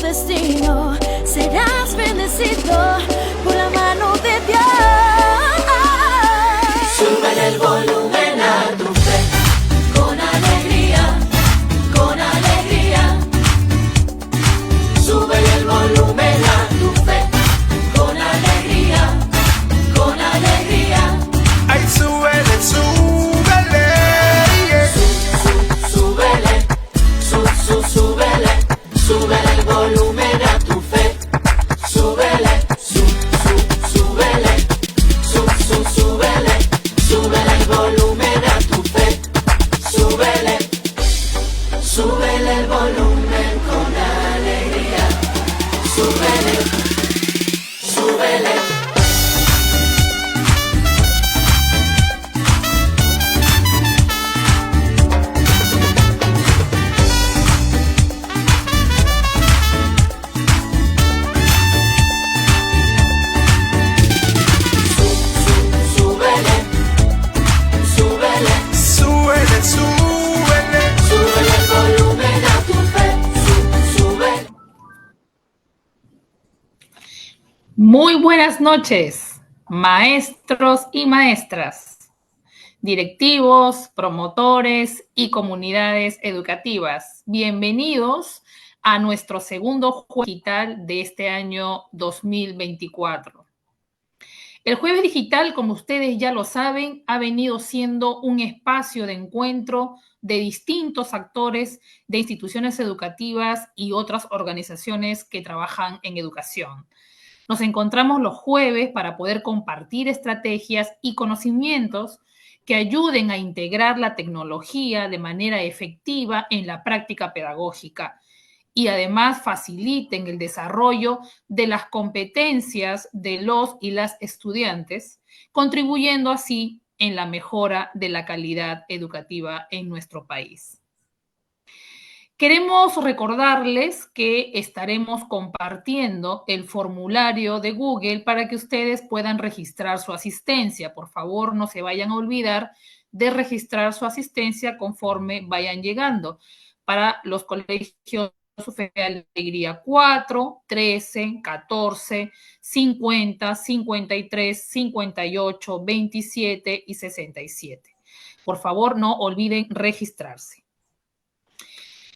destino. Serás bendecido por la mano de Dios. Sube el volumen a tu fe, con alegría, con alegría. Sube el volumen a tu fe, con alegría, con alegría. Ay, súbele, súbele, yeah. Súbele, súbele, súbele el volumen a tu fe. Súbele, súbele, súbele, súbele el volumen a tu fe. Súbele, súbele el volumen con alegría. Súbele, súbele. Súbele, súbele. Súbele el volumen a tu fe, sube. Muy buenas noches, maestros y maestras, directivos, promotores y comunidades educativas. Bienvenidos a nuestro segundo jueves digital de este año 2024. El jueves digital, como ustedes ya lo saben, ha venido siendo un espacio de encuentro de distintos actores de instituciones educativas y otras organizaciones que trabajan en educación. Nos encontramos los jueves para poder compartir estrategias y conocimientos que ayuden a integrar la tecnología de manera efectiva en la práctica pedagógica y además faciliten el desarrollo de las competencias de los y las estudiantes, contribuyendo así en la mejora de la calidad educativa en nuestro país. Queremos recordarles que estaremos compartiendo el formulario de Google para que ustedes puedan registrar su asistencia. Por favor, no se vayan a olvidar de registrar su asistencia conforme vayan llegando. Para los colegios Fe de Alegría 4, 13, 14, 50, 53, 58, 27 y 67. Por favor, no olviden registrarse.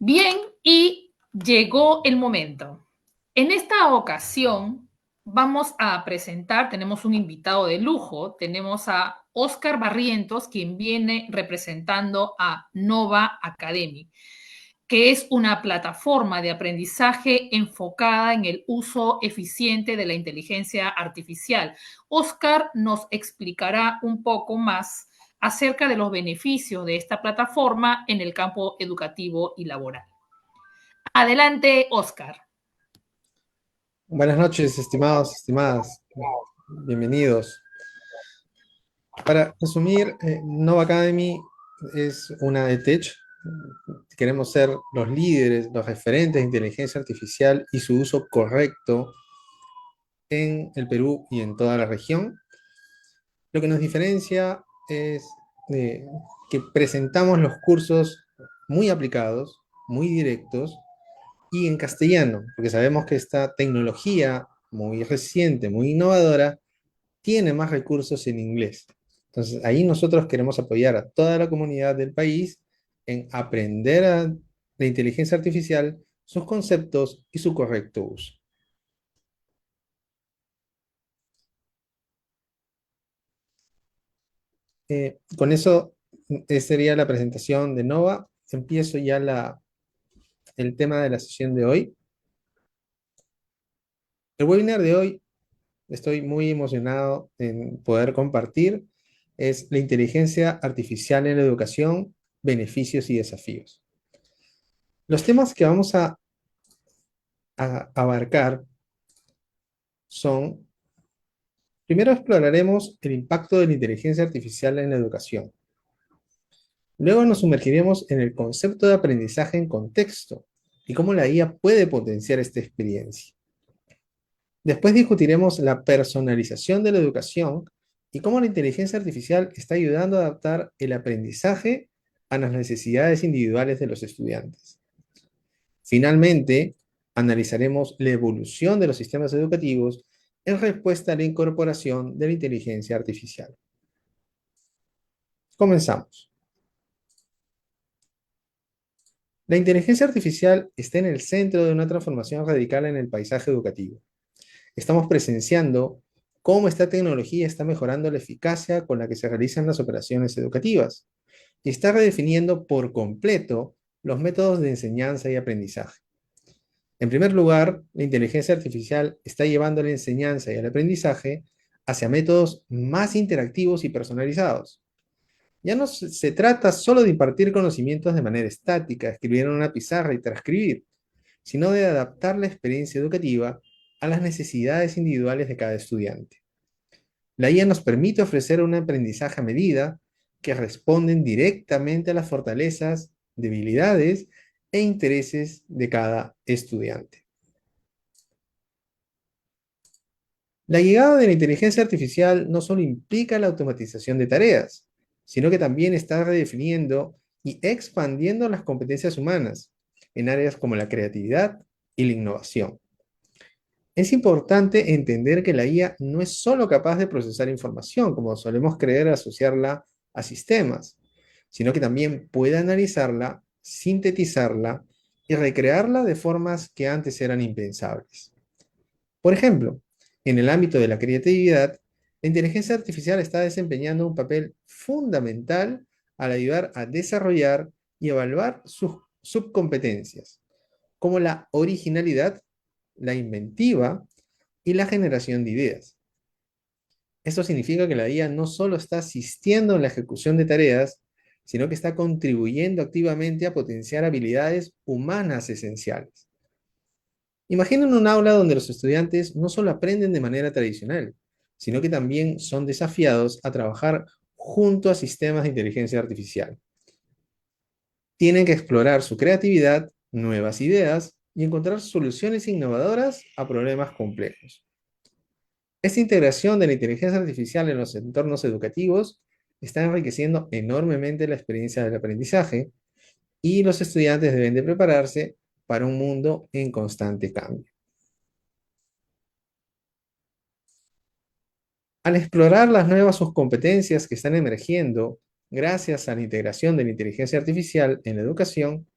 Bien, y llegó el momento. En esta ocasión vamos a presentar, tenemos un invitado de lujo, tenemos a Óscar Barrientos, quien viene representando a Nova Academy, que es una plataforma de aprendizaje enfocada en el uso eficiente de la inteligencia artificial. Óscar nos explicará un poco más acerca de los beneficios de esta plataforma en el campo educativo y laboral. Adelante, Óscar. Buenas noches, estimados, estimadas. Bienvenidos. Para resumir, Nova Academy es una EdTech. Queremos ser los líderes, los referentes de inteligencia artificial y su uso correcto en el Perú y en toda la región. Lo que nos diferencia es que presentamos los cursos muy aplicados, muy directos y en castellano, porque sabemos que esta tecnología muy reciente, muy innovadora, tiene más recursos en inglés. Entonces, ahí nosotros queremos apoyar a toda la comunidad del país en aprender la inteligencia artificial, sus conceptos y su correcto uso. Con eso sería la presentación de Nova. Empiezo ya el tema de la sesión de hoy. El webinar de hoy, estoy muy emocionado en poder compartir, es la inteligencia artificial en la educación, beneficios y desafíos. Los temas que vamos a abarcar son, primero exploraremos el impacto de la inteligencia artificial en la educación. Luego nos sumergiremos en el concepto de aprendizaje en contexto y cómo la IA puede potenciar esta experiencia. Después discutiremos la personalización de la educación y cómo la inteligencia artificial está ayudando a adaptar el aprendizaje a las necesidades individuales de los estudiantes. Finalmente, Analizaremos la evolución de los sistemas educativos en respuesta a la incorporación de la inteligencia artificial. Comenzamos. La inteligencia artificial está en el centro de una transformación radical en el paisaje educativo. Estamos presenciando cómo esta tecnología está mejorando la eficacia con la que se realizan las operaciones educativas y está redefiniendo por completo los métodos de enseñanza y aprendizaje. En primer lugar, la inteligencia artificial está llevando la enseñanza y el aprendizaje hacia métodos más interactivos y personalizados. Ya no se trata solo de impartir conocimientos de manera estática, escribir en una pizarra y transcribir, sino de adaptar la experiencia educativa a las necesidades individuales de cada estudiante. La IA nos permite ofrecer un aprendizaje a medida que responden directamente a las fortalezas, debilidades e intereses de cada estudiante. La llegada de la inteligencia artificial no solo implica la automatización de tareas, sino que también está redefiniendo y expandiendo las competencias humanas en áreas como la creatividad y la innovación. Es importante entender que la IA no es solo capaz de procesar información, como solemos creer asociarla a sistemas, sino que también puede analizarla, sintetizarla y recrearla de formas que antes eran impensables. Por ejemplo, en el ámbito de la creatividad, la inteligencia artificial está desempeñando un papel fundamental al ayudar a desarrollar y evaluar sus subcompetencias, como la originalidad, la inventiva y la generación de ideas. Esto significa que la IA no solo está asistiendo en la ejecución de tareas, sino que está contribuyendo activamente a potenciar habilidades humanas esenciales. Imaginen un aula donde los estudiantes no solo aprenden de manera tradicional, sino que también son desafiados a trabajar junto a sistemas de inteligencia artificial. Tienen que explorar su creatividad, nuevas ideas y encontrar soluciones innovadoras a problemas complejos. Esta integración de la inteligencia artificial en los entornos educativos está enriqueciendo enormemente la experiencia del aprendizaje y los estudiantes deben de prepararse para un mundo en constante cambio. Al explorar las nuevas subcompetencias que están emergiendo gracias a la integración de la inteligencia artificial en la educación,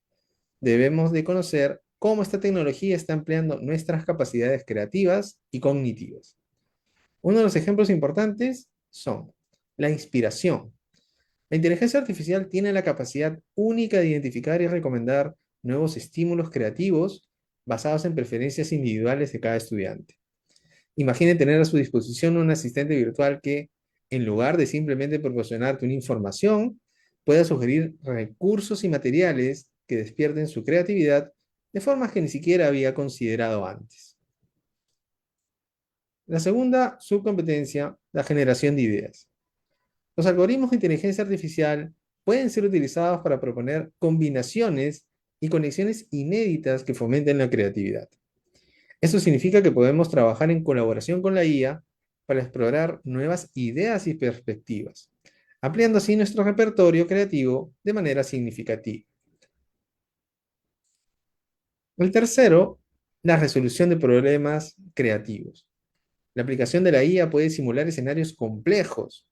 debemos de conocer cómo esta tecnología está ampliando nuestras capacidades creativas y cognitivas. Uno de los ejemplos importantes son la inspiración. La inteligencia artificial tiene la capacidad única de identificar y recomendar nuevos estímulos creativos basados en preferencias individuales de cada estudiante. Imagine tener a su disposición un asistente virtual que, en lugar de simplemente proporcionarte una información, pueda sugerir recursos y materiales que despierten su creatividad de formas que ni siquiera había considerado antes. La segunda subcompetencia, la generación de ideas. Los algoritmos de inteligencia artificial pueden ser utilizados para proponer combinaciones y conexiones inéditas que fomenten la creatividad. Eso significa que podemos trabajar en colaboración con la IA para explorar nuevas ideas y perspectivas, ampliando así nuestro repertorio creativo de manera significativa. El tercero, la resolución de problemas creativos. La aplicación de la IA puede simular escenarios complejos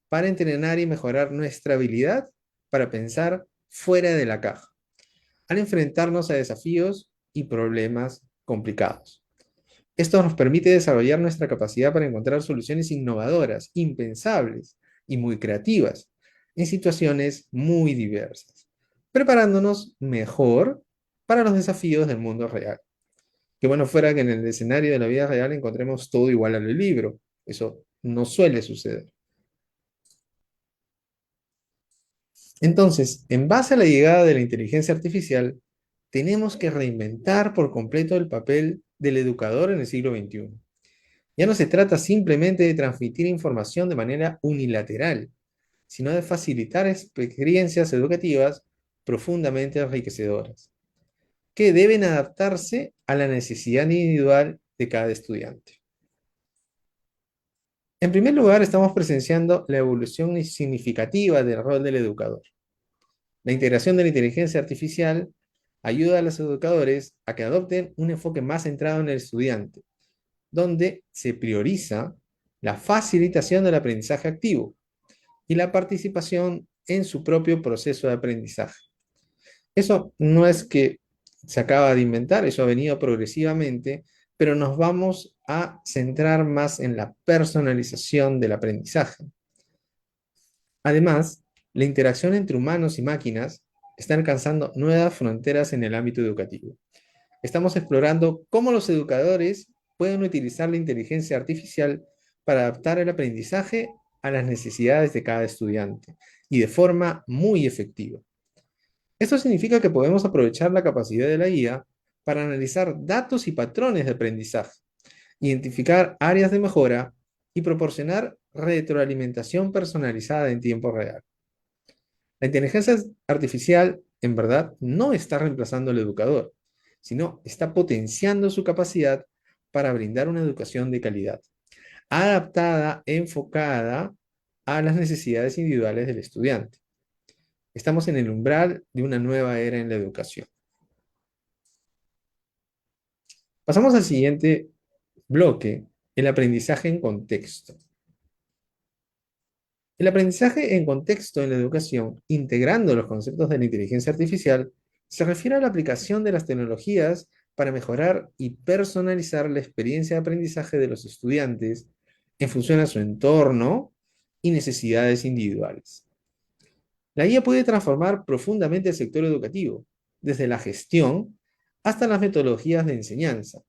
para entrenar y mejorar nuestra habilidad para pensar fuera de la caja, al enfrentarnos a desafíos y problemas complicados. Esto nos permite desarrollar nuestra capacidad para encontrar soluciones innovadoras, impensables y muy creativas en situaciones muy diversas, preparándonos mejor para los desafíos del mundo real. Qué bueno fuera que en el escenario de la vida real encontremos todo igual al libro. Eso no suele suceder. Entonces, en base a la llegada de la inteligencia artificial, tenemos que reinventar por completo el papel del educador en el siglo XXI. Ya no se trata simplemente de transmitir información de manera unilateral, sino de facilitar experiencias educativas profundamente enriquecedoras, que deben adaptarse a la necesidad individual de cada estudiante. En primer lugar, estamos presenciando la evolución significativa del rol del educador. La integración de la inteligencia artificial ayuda a los educadores a que adopten un enfoque más centrado en el estudiante, donde se prioriza la facilitación del aprendizaje activo y la participación en su propio proceso de aprendizaje. Eso no es que se acaba de inventar, eso ha venido progresivamente, pero nos vamos a centrar más en la personalización del aprendizaje. Además, la interacción entre humanos y máquinas está alcanzando nuevas fronteras en el ámbito educativo. Estamos explorando cómo los educadores pueden utilizar la inteligencia artificial para adaptar el aprendizaje a las necesidades de cada estudiante y de forma muy efectiva. Esto significa que podemos aprovechar la capacidad de la IA para analizar datos y patrones de aprendizaje, identificar áreas de mejora y proporcionar retroalimentación personalizada en tiempo real. La inteligencia artificial, en verdad, no está reemplazando al educador, sino está potenciando su capacidad para brindar una educación de calidad, adaptada, enfocada a las necesidades individuales del estudiante. Estamos en el umbral de una nueva era en la educación. Pasamos al siguiente bloque, el aprendizaje en contexto. El aprendizaje en contexto en la educación, integrando los conceptos de la inteligencia artificial, se refiere a la aplicación de las tecnologías para mejorar y personalizar la experiencia de aprendizaje de los estudiantes en función a su entorno y necesidades individuales. La IA puede transformar profundamente el sector educativo, desde la gestión hasta las metodologías de enseñanza,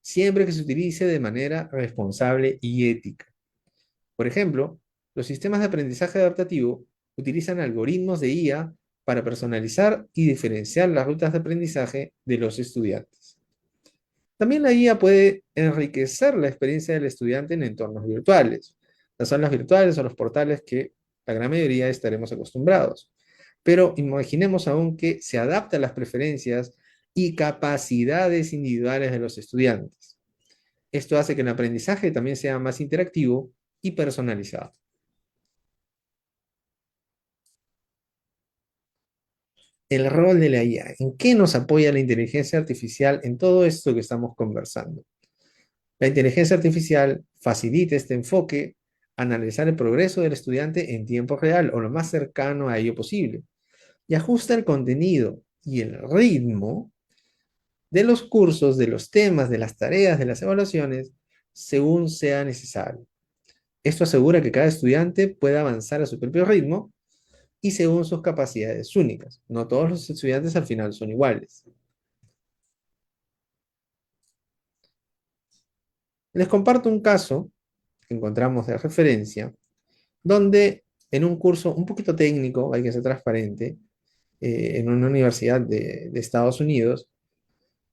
siempre que se utilice de manera responsable y ética. Por ejemplo, los sistemas de aprendizaje adaptativo utilizan algoritmos de IA para personalizar y diferenciar las rutas de aprendizaje de los estudiantes. También la IA puede enriquecer la experiencia del estudiante en entornos virtuales. Las aulas virtuales o los portales que la gran mayoría estaremos acostumbrados. Pero imaginemos aún que se adapta a las preferencias y capacidades individuales de los estudiantes. Esto hace que el aprendizaje también sea más interactivo y personalizado. El rol de la IA. ¿En qué nos apoya la inteligencia artificial en todo esto que estamos conversando? La inteligencia artificial facilita este enfoque, analizar el progreso del estudiante en tiempo real o lo más cercano a ello posible, y ajusta el contenido y el ritmo de los cursos, de los temas, de las tareas, de las evaluaciones, según sea necesario. Esto asegura que cada estudiante pueda avanzar a su propio ritmo y según sus capacidades únicas. No todos los estudiantes al final son iguales. Les comparto un caso que encontramos de referencia, donde en un curso un poquito técnico, hay que ser transparente, en una universidad de Estados Unidos,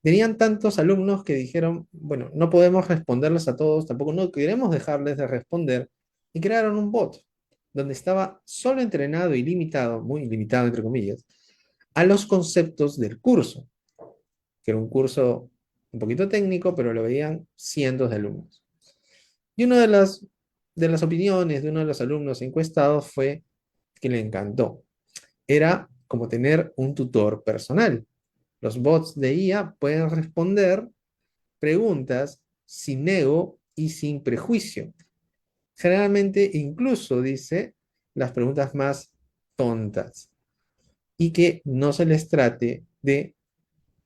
tenían tantos alumnos que dijeron, bueno, no podemos responderles a todos, tampoco no queremos dejarles de responder, y crearon un bot donde estaba solo entrenado y limitado, muy limitado entre comillas, a los conceptos del curso, que era un curso un poquito técnico, pero lo veían cientos de alumnos. Y una de las opiniones de uno de los alumnos encuestados fue que le encantó. Era como tener un tutor personal. Los bots de IA pueden responder preguntas sin ego y sin prejuicio. Generalmente, incluso, dice, las preguntas más tontas. Y que no se les trate de,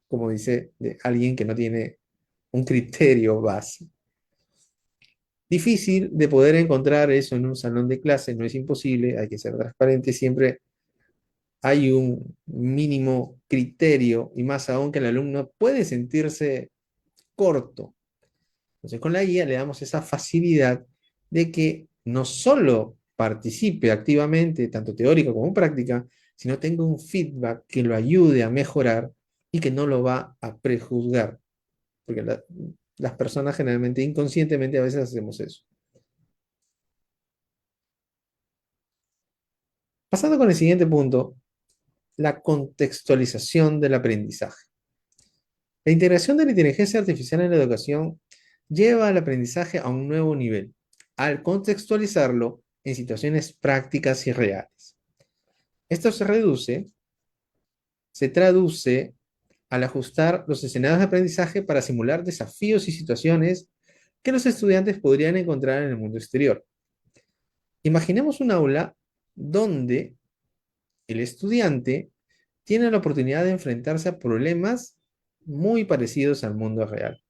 como dice, de alguien que no tiene un criterio base. Difícil de poder encontrar eso en un salón de clase, no es imposible, hay que ser transparente, siempre hay un mínimo criterio y más aún que el alumno puede sentirse corto. Entonces con la guía le damos esa facilidad de que no solo participe activamente, tanto teórica como práctica, sino tenga un feedback que lo ayude a mejorar y que no lo va a prejuzgar. Porque las personas generalmente inconscientemente a veces hacemos eso. Pasando con el siguiente punto, la contextualización del aprendizaje. La integración de la inteligencia artificial en la educación lleva al aprendizaje a un nuevo nivel, al contextualizarlo en situaciones prácticas y reales. Esto se traduce al ajustar los escenarios de aprendizaje para simular desafíos y situaciones que los estudiantes podrían encontrar en el mundo exterior. Imaginemos un aula donde el estudiante tiene la oportunidad de enfrentarse a problemas muy parecidos al mundo real.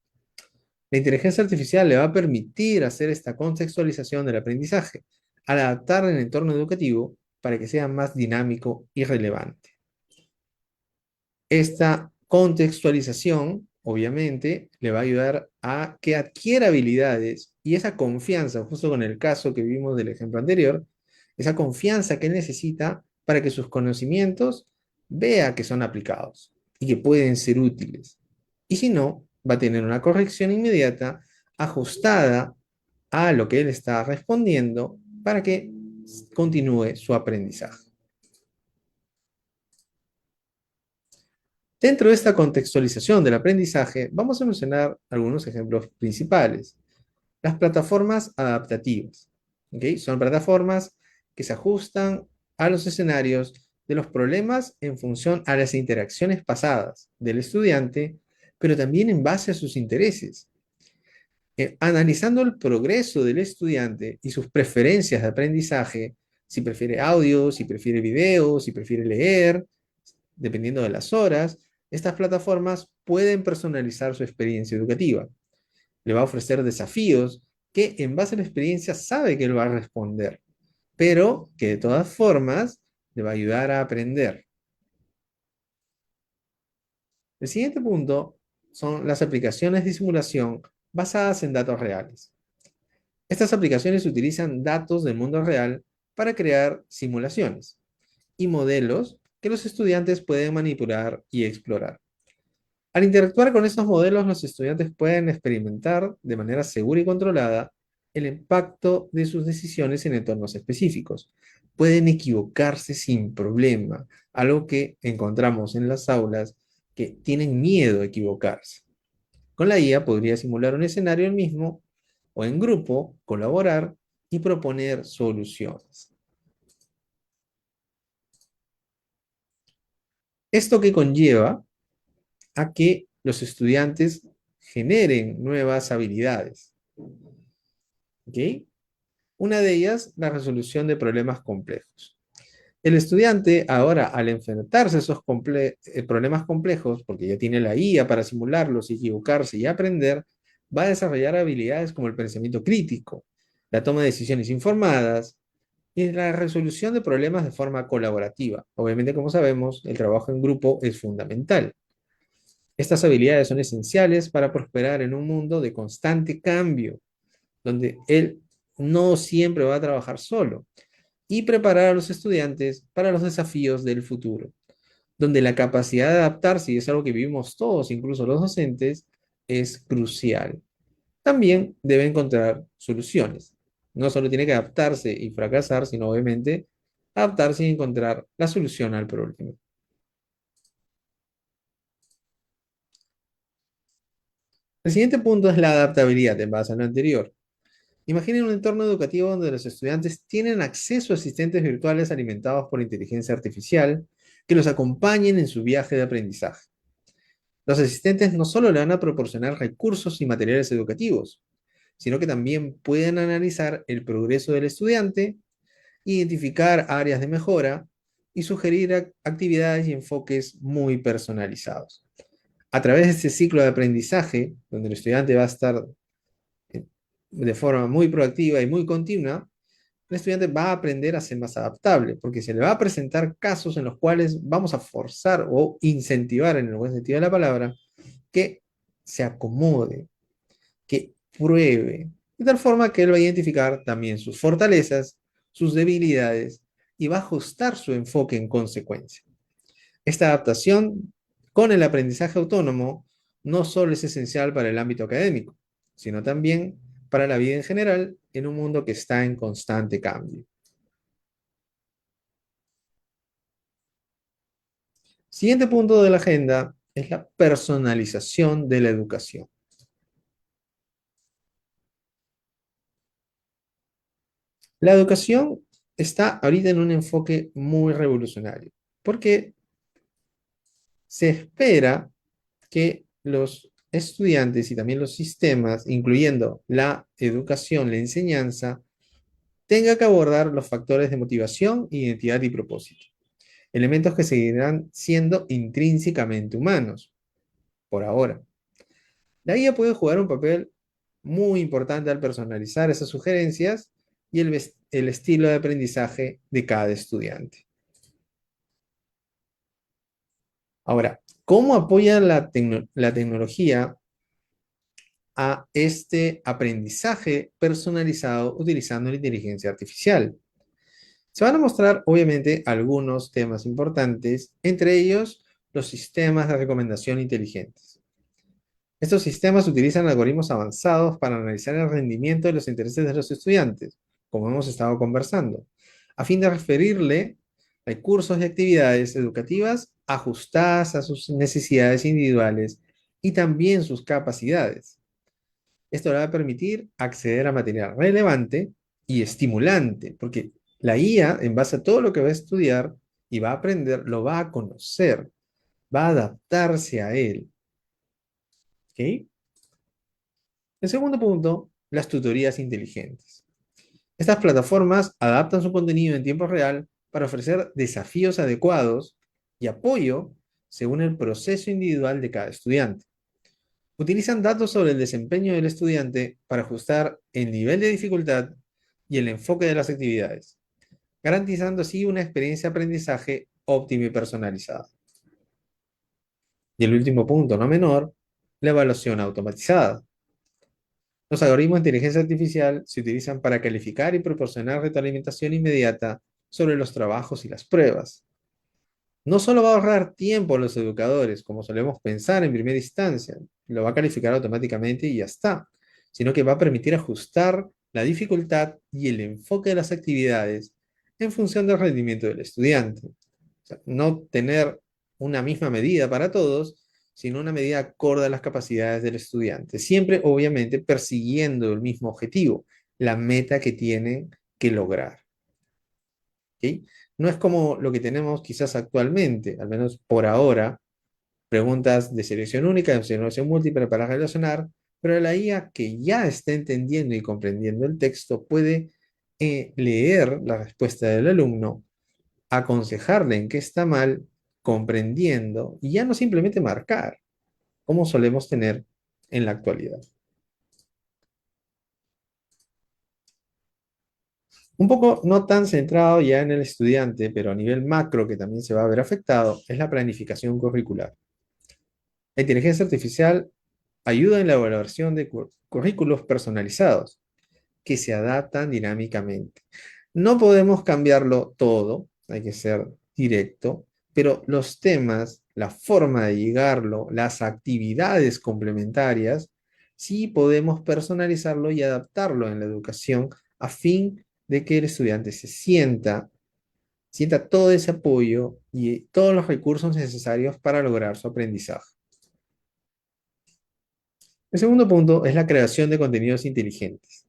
La inteligencia artificial le va a permitir hacer esta contextualización del aprendizaje, al adaptar el entorno educativo para que sea más dinámico y relevante. Esta contextualización, obviamente, le va a ayudar a que adquiera habilidades y esa confianza, justo con el caso que vimos del ejemplo anterior, esa confianza que él necesita para que sus conocimientos vea que son aplicados y que pueden ser útiles. Y si no, va a tener una corrección inmediata ajustada a lo que él está respondiendo para que continúe su aprendizaje. Dentro de esta contextualización del aprendizaje, vamos a mencionar algunos ejemplos principales. Las plataformas adaptativas. ¿Ok? Son plataformas que se ajustan a los escenarios de los problemas en función a las interacciones pasadas del estudiante, pero también en base a sus intereses. Analizando el progreso del estudiante y sus preferencias de aprendizaje, si prefiere audio, si prefiere video, si prefiere leer, dependiendo de las horas, estas plataformas pueden personalizar su experiencia educativa. Le va a ofrecer desafíos que en base a la experiencia sabe que él va a responder, pero que de todas formas le va a ayudar a aprender. El siguiente punto son las aplicaciones de simulación basadas en datos reales. Estas aplicaciones utilizan datos del mundo real para crear simulaciones y modelos que los estudiantes pueden manipular y explorar. Al interactuar con estos modelos, los estudiantes pueden experimentar de manera segura y controlada el impacto de sus decisiones en entornos específicos. Pueden equivocarse sin problema, algo que encontramos en las aulas que tienen miedo a equivocarse. Con la IA podría simular un escenario el mismo o en grupo, colaborar y proponer soluciones. Esto que conlleva a que los estudiantes generen nuevas habilidades. ¿Ok? Una de ellas, la resolución de problemas complejos. El estudiante ahora, al enfrentarse a esos problemas complejos, porque ya tiene la IA para simularlos y equivocarse y aprender, va a desarrollar habilidades como el pensamiento crítico, la toma de decisiones informadas y la resolución de problemas de forma colaborativa. Obviamente, como sabemos, el trabajo en grupo es fundamental. Estas habilidades son esenciales para prosperar en un mundo de constante cambio, donde él no siempre va a trabajar solo, y preparar a los estudiantes para los desafíos del futuro, donde la capacidad de adaptarse, y es algo que vivimos todos, incluso los docentes, es crucial. También debe encontrar soluciones. No solo tiene que adaptarse y fracasar, sino obviamente adaptarse y encontrar la solución al problema. El siguiente punto es la adaptabilidad en base a lo anterior. Imaginen un entorno educativo donde los estudiantes tienen acceso a asistentes virtuales alimentados por inteligencia artificial que los acompañen en su viaje de aprendizaje. Los asistentes no solo le van a proporcionar recursos y materiales educativos, sino que también pueden analizar el progreso del estudiante, identificar áreas de mejora y sugerir actividades y enfoques muy personalizados. A través de este ciclo de aprendizaje, donde el estudiante va a estar de forma muy proactiva y muy continua, el estudiante va a aprender a ser más adaptable, porque se le va a presentar casos en los cuales vamos a forzar o incentivar, en el buen sentido de la palabra, que se acomode, que pruebe, de tal forma que él va a identificar también sus fortalezas, sus debilidades y va a ajustar su enfoque en consecuencia. Esta adaptación con el aprendizaje autónomo no solo es esencial para el ámbito académico, sino también para la vida en general en un mundo que está en constante cambio. Siguiente punto de la agenda es la personalización de la educación. La educación está ahorita en un enfoque muy revolucionario, porque se espera que los estudiantes y también los sistemas, incluyendo la educación, la enseñanza, tenga que abordar los factores de motivación, identidad y propósito, elementos que seguirán siendo intrínsecamente humanos, por ahora. La guía puede jugar un papel muy importante al personalizar esas sugerencias y el estilo de aprendizaje de cada estudiante. Ahora, ¿cómo apoya la tecnología a este aprendizaje personalizado utilizando la inteligencia artificial? Se van a mostrar, obviamente, algunos temas importantes, entre ellos los sistemas de recomendación inteligentes. Estos sistemas utilizan algoritmos avanzados para analizar el rendimiento y los intereses de los estudiantes, como hemos estado conversando, a fin de referirle recursos y actividades educativas ajustadas a sus necesidades individuales y también sus capacidades. Esto le va a permitir acceder a material relevante y estimulante, porque la IA, en base a todo lo que va a estudiar y va a aprender, lo va a conocer, va a adaptarse a él. ¿Ok? El segundo punto, las tutorías inteligentes. Estas plataformas adaptan su contenido en tiempo real para ofrecer desafíos adecuados y apoyo según el proceso individual de cada estudiante. Utilizan datos sobre el desempeño del estudiante para ajustar el nivel de dificultad y el enfoque de las actividades, garantizando así una experiencia de aprendizaje óptima y personalizada. Y el último punto, no menor, la evaluación automatizada. Los algoritmos de inteligencia artificial se utilizan para calificar y proporcionar retroalimentación inmediata sobre los trabajos y las pruebas. No solo va a ahorrar tiempo a los educadores, como solemos pensar en primera instancia, lo va a calificar automáticamente y ya está, sino que va a permitir ajustar la dificultad y el enfoque de las actividades en función del rendimiento del estudiante. O sea, no tener una misma medida para todos, sino una medida acorde a las capacidades del estudiante, siempre obviamente persiguiendo el mismo objetivo, la meta que tienen que lograr. ¿Ok? No es como lo que tenemos quizás actualmente, al menos por ahora, preguntas de selección única, de selección múltiple para relacionar, pero la IA que ya está entendiendo y comprendiendo el texto puede leer la respuesta del alumno, aconsejarle en qué está mal, comprendiendo, y ya no simplemente marcar, como solemos tener en la actualidad. Un poco no tan centrado ya en el estudiante, pero a nivel macro que también se va a ver afectado, es la planificación curricular. La inteligencia artificial ayuda en la elaboración de currículos personalizados que se adaptan dinámicamente. No podemos cambiarlo todo, hay que ser directo, pero los temas, la forma de llegarlo, las actividades complementarias, sí podemos personalizarlo y adaptarlo en la educación a fin de que el estudiante sienta todo ese apoyo y todos los recursos necesarios para lograr su aprendizaje. El segundo punto es la creación de contenidos inteligentes.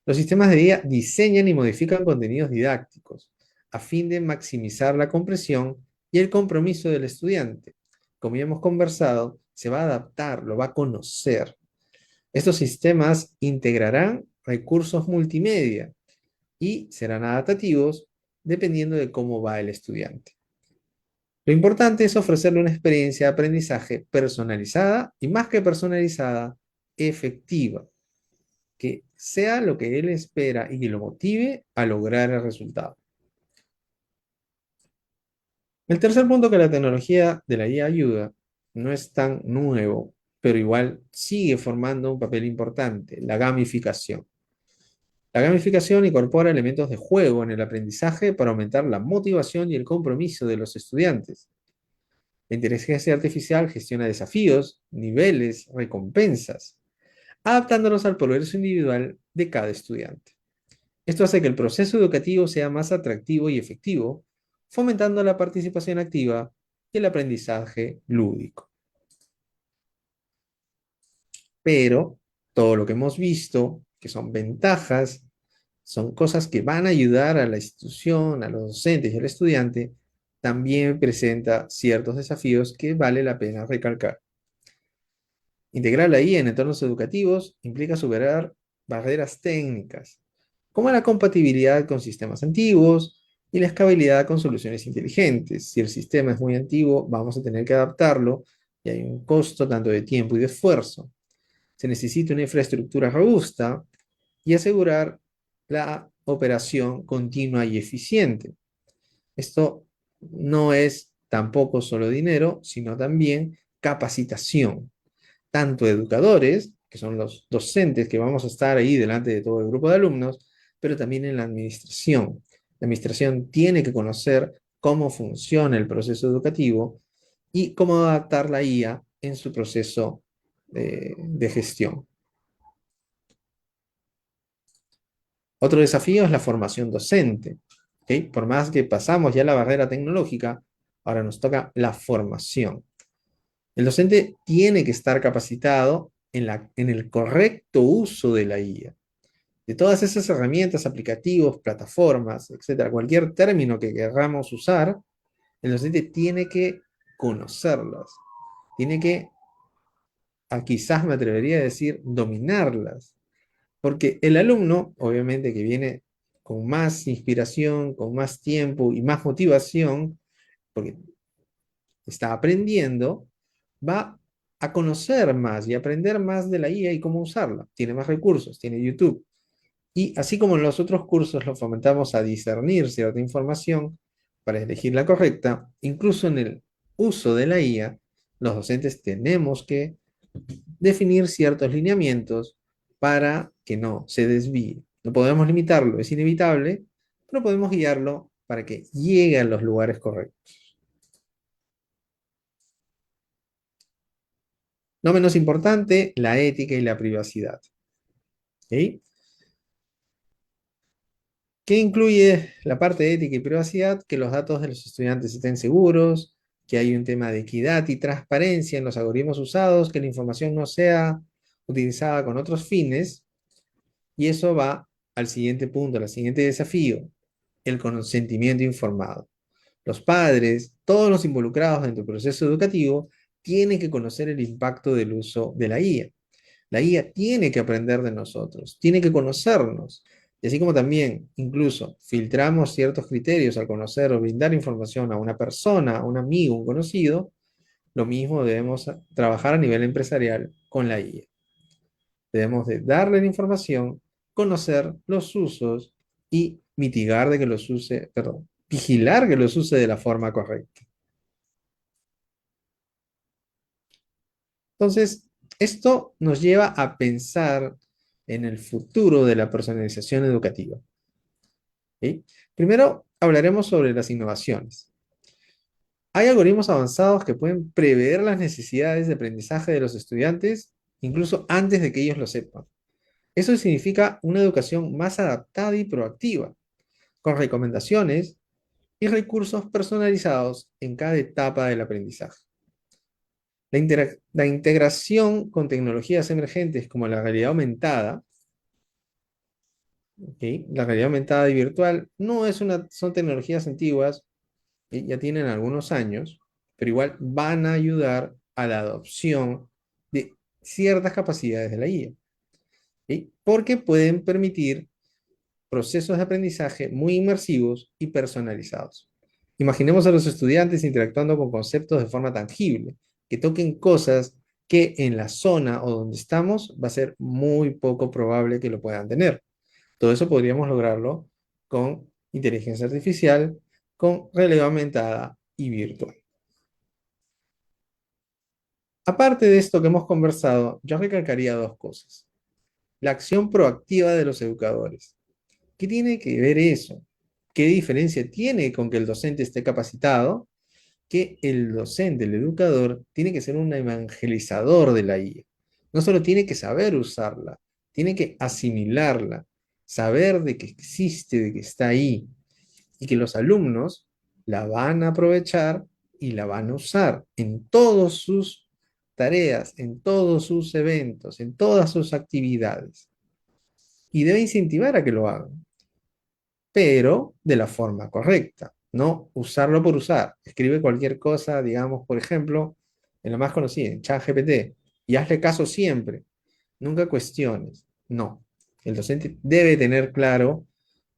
Los sistemas de IA diseñan y modifican contenidos didácticos a fin de maximizar la comprensión y el compromiso del estudiante. Como ya hemos conversado, se va a adaptar, lo va a conocer. Estos sistemas integrarán recursos multimedia y serán adaptativos dependiendo de cómo va el estudiante. Lo importante es ofrecerle una experiencia de aprendizaje personalizada y más que personalizada, efectiva, que sea lo que él espera y que lo motive a lograr el resultado. El tercer punto que la tecnología de la IA ayuda no es tan nuevo, pero igual sigue formando un papel importante, la gamificación. La gamificación incorpora elementos de juego en el aprendizaje para aumentar la motivación y el compromiso de los estudiantes. La inteligencia artificial gestiona desafíos, niveles, recompensas, adaptándolos al progreso individual de cada estudiante. Esto hace que el proceso educativo sea más atractivo y efectivo, fomentando la participación activa y el aprendizaje lúdico. Pero todo lo que hemos visto, que son ventajas, son cosas que van a ayudar a la institución, a los docentes y al estudiante, también presenta ciertos desafíos que vale la pena recalcar. Integrar la IA en entornos educativos implica superar barreras técnicas, como la compatibilidad con sistemas antiguos y la escalabilidad con soluciones inteligentes. Si el sistema es muy antiguo, vamos a tener que adaptarlo y hay un costo tanto de tiempo y de esfuerzo. Se necesita una infraestructura robusta y asegurar la operación continua y eficiente. Esto no es tampoco solo dinero, sino también capacitación, tanto educadores, que son los docentes que vamos a estar ahí delante de todo el grupo de alumnos, pero también en la administración. La administración tiene que conocer cómo funciona el proceso educativo y cómo adaptar la IA en su proceso de gestión. Otro desafío es la formación docente. ¿Okay? Por más que pasamos ya la barrera tecnológica, ahora nos toca la formación. El docente tiene que estar capacitado en el correcto uso de la IA. De todas esas herramientas, aplicativos, plataformas, etcétera, cualquier término que queramos usar, el docente tiene que conocerlas. Tiene que, quizás me atrevería a decir, dominarlas. Porque el alumno, obviamente que viene con más inspiración, con más tiempo y más motivación, porque está aprendiendo, va a conocer más y aprender más de la IA y cómo usarla. Tiene más recursos, tiene YouTube. Y así como en los otros cursos lo fomentamos a discernir cierta información para elegir la correcta, incluso en el uso de la IA, los docentes tenemos que definir ciertos lineamientos para que no se desvíe. No podemos limitarlo, es inevitable, pero podemos guiarlo para que llegue a los lugares correctos. No menos importante, la ética y la privacidad. ¿Okay? ¿Qué incluye la parte de ética y privacidad? Que los datos de los estudiantes estén seguros, que hay un tema de equidad y transparencia en los algoritmos usados, que la información no sea utilizada con otros fines. Y eso va al siguiente punto, al siguiente desafío, el consentimiento informado. Los padres, todos los involucrados en tu proceso educativo, tienen que conocer el impacto del uso de la IA. La IA tiene que aprender de nosotros, tiene que conocernos. Y así como también incluso filtramos ciertos criterios al conocer o brindar información a una persona, a un amigo, un conocido, lo mismo debemos trabajar a nivel empresarial con la IA. Debemos de darle la información, conocer los usos y mitigar de que los use, perdón, vigilar que los use de la forma correcta. Entonces, esto nos lleva a pensar en el futuro de la personalización educativa. ¿Sí? Primero, hablaremos sobre las innovaciones. Hay algoritmos avanzados que pueden prever las necesidades de aprendizaje de los estudiantes, incluso antes de que ellos lo sepan. Eso significa una educación más adaptada y proactiva, con recomendaciones y recursos personalizados en cada etapa del aprendizaje. La integración con tecnologías emergentes como la realidad aumentada, ¿okay? La realidad aumentada y virtual son tecnologías antiguas, ya tienen algunos años, pero igual van a ayudar a la adopción de ciertas capacidades de la IA, ¿okay? Porque pueden permitir procesos de aprendizaje muy inmersivos y personalizados. Imaginemos a los estudiantes interactuando con conceptos de forma tangible, que toquen cosas que en la zona o donde estamos va a ser muy poco probable que lo puedan tener. Todo eso podríamos lograrlo con inteligencia artificial, con realidad aumentada y virtual. Aparte de esto que hemos conversado, yo recalcaría dos cosas. La acción proactiva de los educadores. ¿Qué tiene que ver eso? ¿Qué diferencia tiene con que el docente esté capacitado? Que el docente, el educador, tiene que ser un evangelizador de la IA. No solo tiene que saber usarla, tiene que asimilarla, saber de que existe, de que está ahí, y que los alumnos la van a aprovechar y la van a usar en todas sus tareas, en todos sus eventos, en todas sus actividades. Y debe incentivar a que lo hagan, pero de la forma correcta, no usarlo por usar. Escribe cualquier cosa, digamos, por ejemplo, en lo más conocido, en ChatGPT, y hazle caso siempre. Nunca cuestiones. No. El docente debe tener claro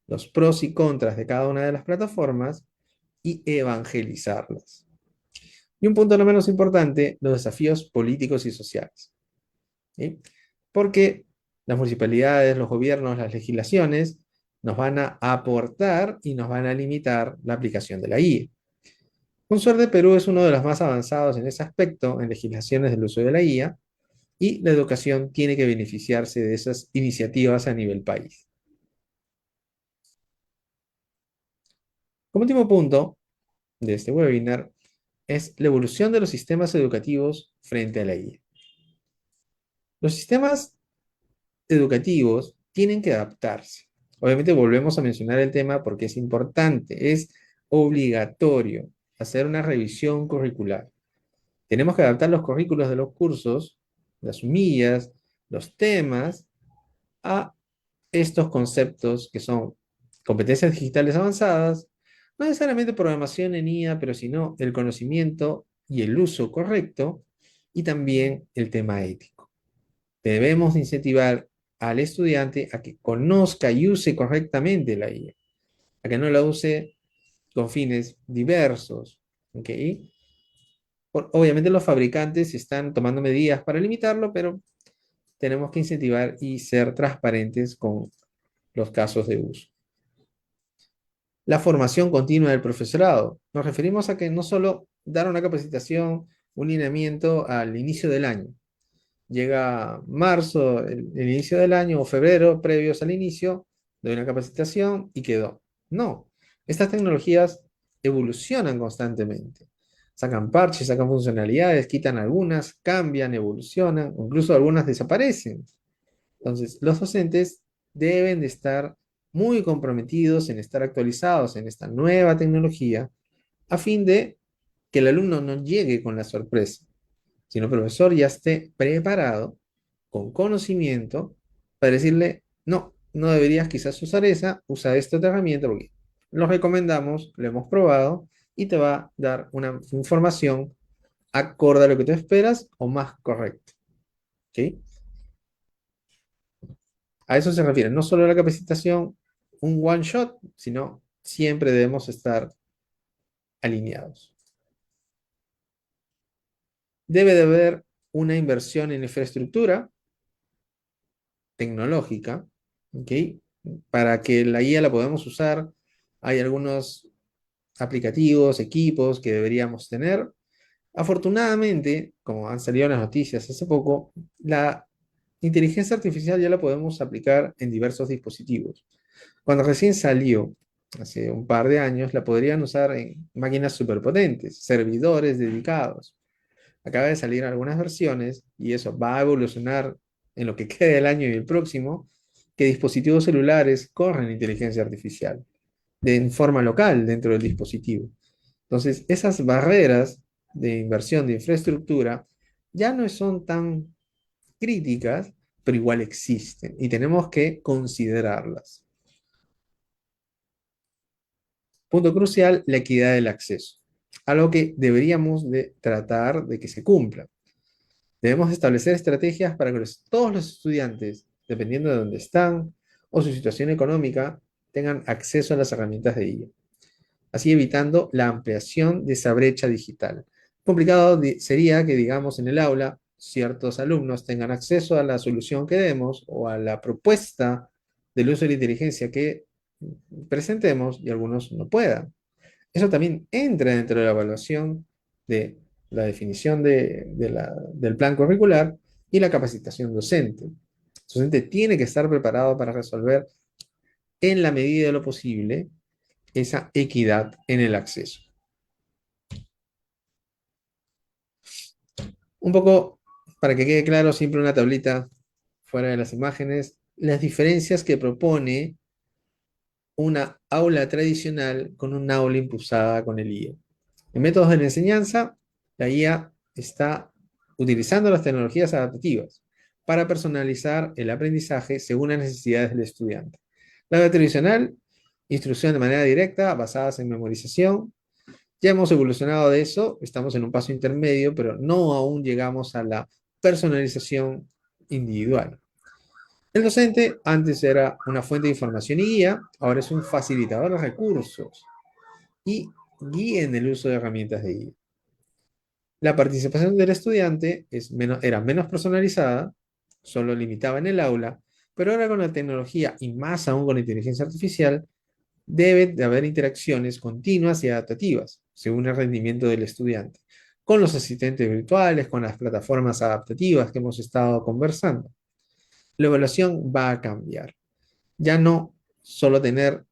los pros y contras de cada una de las plataformas y evangelizarlas. Y un punto no menos importante, los desafíos políticos y sociales. ¿Sí? Porque las municipalidades, los gobiernos, las legislaciones nos van a aportar y nos van a limitar la aplicación de la IA. Con suerte, Perú es uno de los más avanzados en ese aspecto en legislaciones del uso de la IA y la educación tiene que beneficiarse de esas iniciativas a nivel país. Como último punto de este webinar es la evolución de los sistemas educativos frente a la IA. Los sistemas educativos tienen que adaptarse. Obviamente volvemos a mencionar el tema porque es importante, es obligatorio hacer una revisión curricular. Tenemos que adaptar los currículos de los cursos, las humillas, los temas, a estos conceptos que son competencias digitales avanzadas, no necesariamente programación en IA, pero sino el conocimiento y el uso correcto, y también el tema ético. Debemos incentivar al estudiante a que conozca y use correctamente la IA, a que no la use con fines diversos, ¿ok? Obviamente los fabricantes están tomando medidas para limitarlo, pero tenemos que incentivar y ser transparentes con los casos de uso. La formación continua del profesorado. Nos referimos a que no solo dar una capacitación, un lineamiento al inicio del año. Llega marzo, el inicio del año, o febrero, previos al inicio, doy una capacitación y quedó. No, estas tecnologías evolucionan constantemente. Sacan parches, sacan funcionalidades, quitan algunas, cambian, evolucionan, incluso algunas desaparecen. Entonces, los docentes deben de estar muy comprometidos en estar actualizados en esta nueva tecnología a fin de que el alumno no llegue con la sorpresa, sino el profesor ya esté preparado, con conocimiento, para decirle, no, no deberías quizás usar esa, usa esta otra herramienta porque lo recomendamos, lo hemos probado y te va a dar una información acorde a lo que tú esperas o más correcta. ¿Ok? A eso se refiere, no solo la capacitación, un one shot, sino siempre debemos estar alineados. Debe de haber una inversión en infraestructura tecnológica, ¿ok? Para que la IA la podamos usar, hay algunos aplicativos, equipos que deberíamos tener. Afortunadamente, como han salido las noticias hace poco, la inteligencia artificial ya la podemos aplicar en diversos dispositivos. Cuando recién salió, hace un par de años, la podrían usar en máquinas superpotentes, servidores dedicados. Acaba de salir algunas versiones y eso va a evolucionar en lo que quede del año y el próximo, que dispositivos celulares corren inteligencia artificial en forma local dentro del dispositivo. Entonces, esas barreras de inversión de infraestructura ya no son tan críticas, pero igual existen y tenemos que considerarlas. Punto crucial, la equidad del acceso. Algo que deberíamos de tratar de que se cumpla. Debemos establecer estrategias para que todos los estudiantes, dependiendo de dónde están o su situación económica, tengan acceso a las herramientas de IA. Así evitando la ampliación de esa brecha digital. Complicado sería que, digamos, en el aula, ciertos alumnos tengan acceso a la solución que demos o a la propuesta del uso de la inteligencia que presentemos y algunos no puedan. Eso también entra dentro de la evaluación de la definición del plan curricular y la capacitación docente. El docente tiene que estar preparado para resolver en la medida de lo posible esa equidad en el acceso. Un poco, para que quede claro, siempre una tablita fuera de las imágenes, las diferencias que propone una aula tradicional con un aula impulsada con el IA. En métodos de la enseñanza, la IA está utilizando las tecnologías adaptativas para personalizar el aprendizaje según las necesidades del estudiante. La aula tradicional, instrucción de manera directa, basadas en memorización. Ya hemos evolucionado de eso, estamos en un paso intermedio, pero no aún llegamos a la personalización individual. El docente antes era una fuente de información y guía, ahora es un facilitador de recursos y guía en el uso de herramientas de guía. La participación del estudiante era menos personalizada, solo limitaba en el aula, pero ahora con la tecnología y más aún con la inteligencia artificial, debe de haber interacciones continuas y adaptativas, según el rendimiento del estudiante, con los asistentes virtuales, con las plataformas adaptativas que hemos estado conversando. La evaluación va a cambiar. Ya no solo tener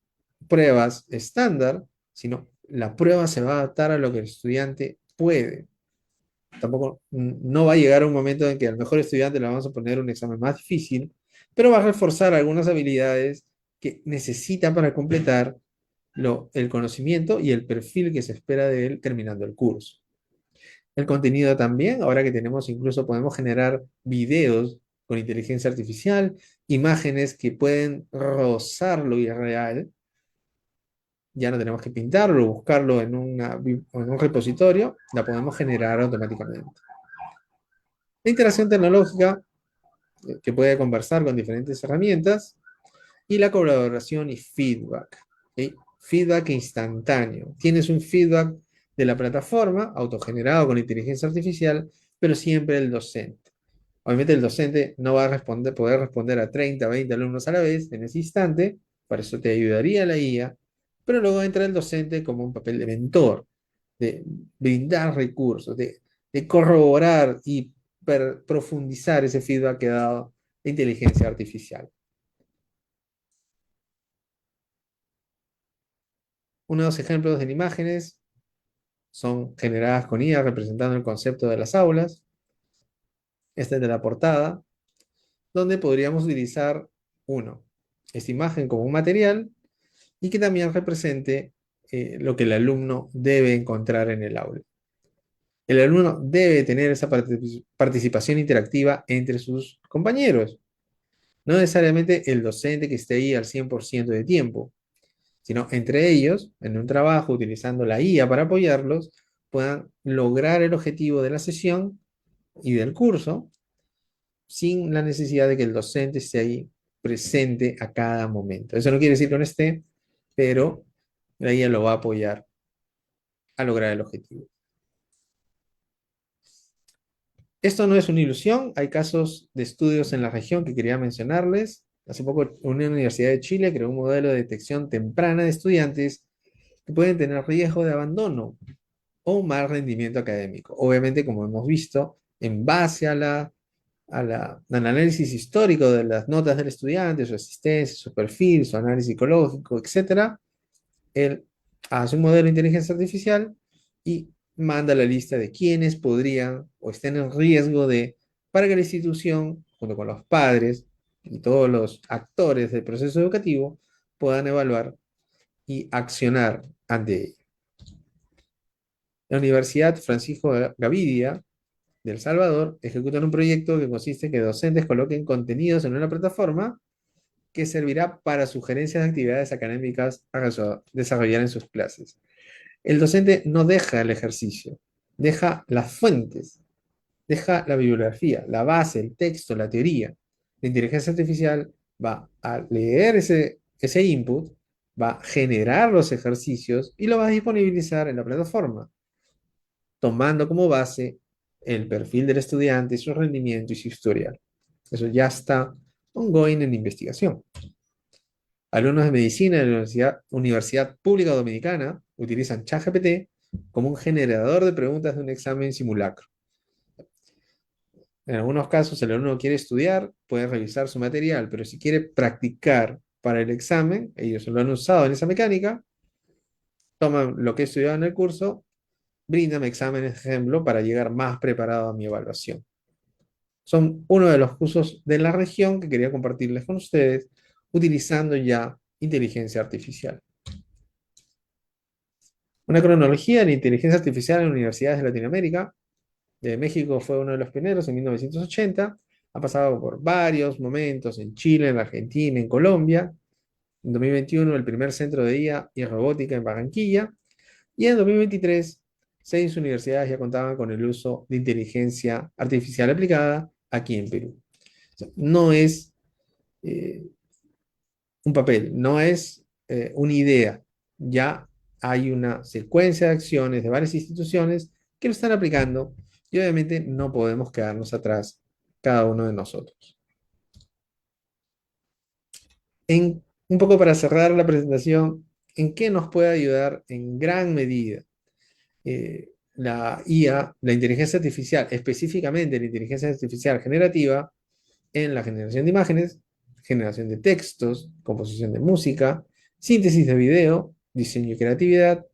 pruebas estándar, sino la prueba se va a adaptar a lo que el estudiante puede. Tampoco no va a llegar un momento en que al mejor estudiante le vamos a poner un examen más difícil, pero va a reforzar algunas habilidades que necesita para completar el conocimiento y el perfil que se espera de él terminando el curso. El contenido también, ahora que tenemos, incluso podemos generar videos con inteligencia artificial, imágenes que pueden rozar lo irreal. Ya no tenemos que pintarlo, buscarlo en un repositorio, la podemos generar automáticamente. La interacción tecnológica, que puede conversar con diferentes herramientas, y la colaboración y feedback. ¿Sí? Feedback instantáneo. Tienes un feedback de la plataforma, autogenerado con inteligencia artificial, pero siempre el docente. Obviamente el docente no va a poder responder a 30, 20 alumnos a la vez en ese instante, para eso te ayudaría la guía, pero luego entra el docente como un papel de mentor, de brindar recursos, de corroborar y profundizar ese feedback que ha dado la inteligencia artificial. Unos ejemplos de imágenes son generadas con IA representando el concepto de las aulas. Esta es de la portada, donde podríamos utilizar, esta imagen como un material y que también represente lo que el alumno debe encontrar en el aula. El alumno debe tener esa participación interactiva entre sus compañeros. No necesariamente el docente que esté ahí al 100% de tiempo, sino entre ellos, en un trabajo utilizando la IA para apoyarlos, puedan lograr el objetivo de la sesión y del curso sin la necesidad de que el docente esté ahí presente a cada momento. Eso no quiere decir que no esté, pero la IA lo va a apoyar a lograr el objetivo. Esto no es una ilusión, hay casos de estudios en la región que quería mencionarles. Hace poco una universidad de Chile creó un modelo de detección temprana de estudiantes que pueden tener riesgo de abandono o un mal rendimiento académico. Obviamente, como hemos visto, en base al análisis histórico de las notas del estudiante, su asistencia, su perfil, su análisis psicológico, etc., él hace un modelo de inteligencia artificial y manda la lista de quienes podrían o estén en riesgo para que la institución, junto con los padres y todos los actores del proceso educativo, puedan evaluar y accionar ante ello. La Universidad Francisco Gavidia de El Salvador ejecutan un proyecto que consiste en que docentes coloquen contenidos en una plataforma que servirá para sugerencias de actividades académicas a desarrollar en sus clases. El docente no deja el ejercicio, deja las fuentes, deja la bibliografía, la base, el texto, la teoría. La inteligencia artificial va a leer ese input, va a generar los ejercicios y lo va a disponibilizar en la plataforma, tomando como base el perfil del estudiante, su rendimiento y su historial. Eso ya está ongoing en investigación. Alumnos de medicina de la Universidad Pública Dominicana utilizan ChatGPT como un generador de preguntas de un examen simulacro. En algunos casos, el alumno quiere estudiar, puede revisar su material, pero si quiere practicar para el examen, ellos lo han usado en esa mecánica, toman lo que he estudiado en el curso, bríndame exámenes, ejemplo, para llegar más preparado a mi evaluación. Son uno de los cursos de la región que quería compartirles con ustedes, utilizando ya inteligencia artificial. Una cronología de la inteligencia artificial en universidades de Latinoamérica. De México fue uno de los pioneros en 1980. Ha pasado por varios momentos en Chile, en Argentina, en Colombia. En 2021 el primer centro de IA y robótica en Barranquilla. Y en 2023 6 universidades ya contaban con el uso de inteligencia artificial aplicada aquí en Perú. O sea, no es eh, un papel, no es una idea. Ya hay una secuencia de acciones de varias instituciones que lo están aplicando y obviamente no podemos quedarnos atrás cada uno de nosotros. Un poco para cerrar la presentación, ¿en qué nos puede ayudar en gran medida la IA, la inteligencia artificial, específicamente la inteligencia artificial generativa, en la generación de imágenes, generación de textos, composición de música, síntesis de video, diseño y creatividad,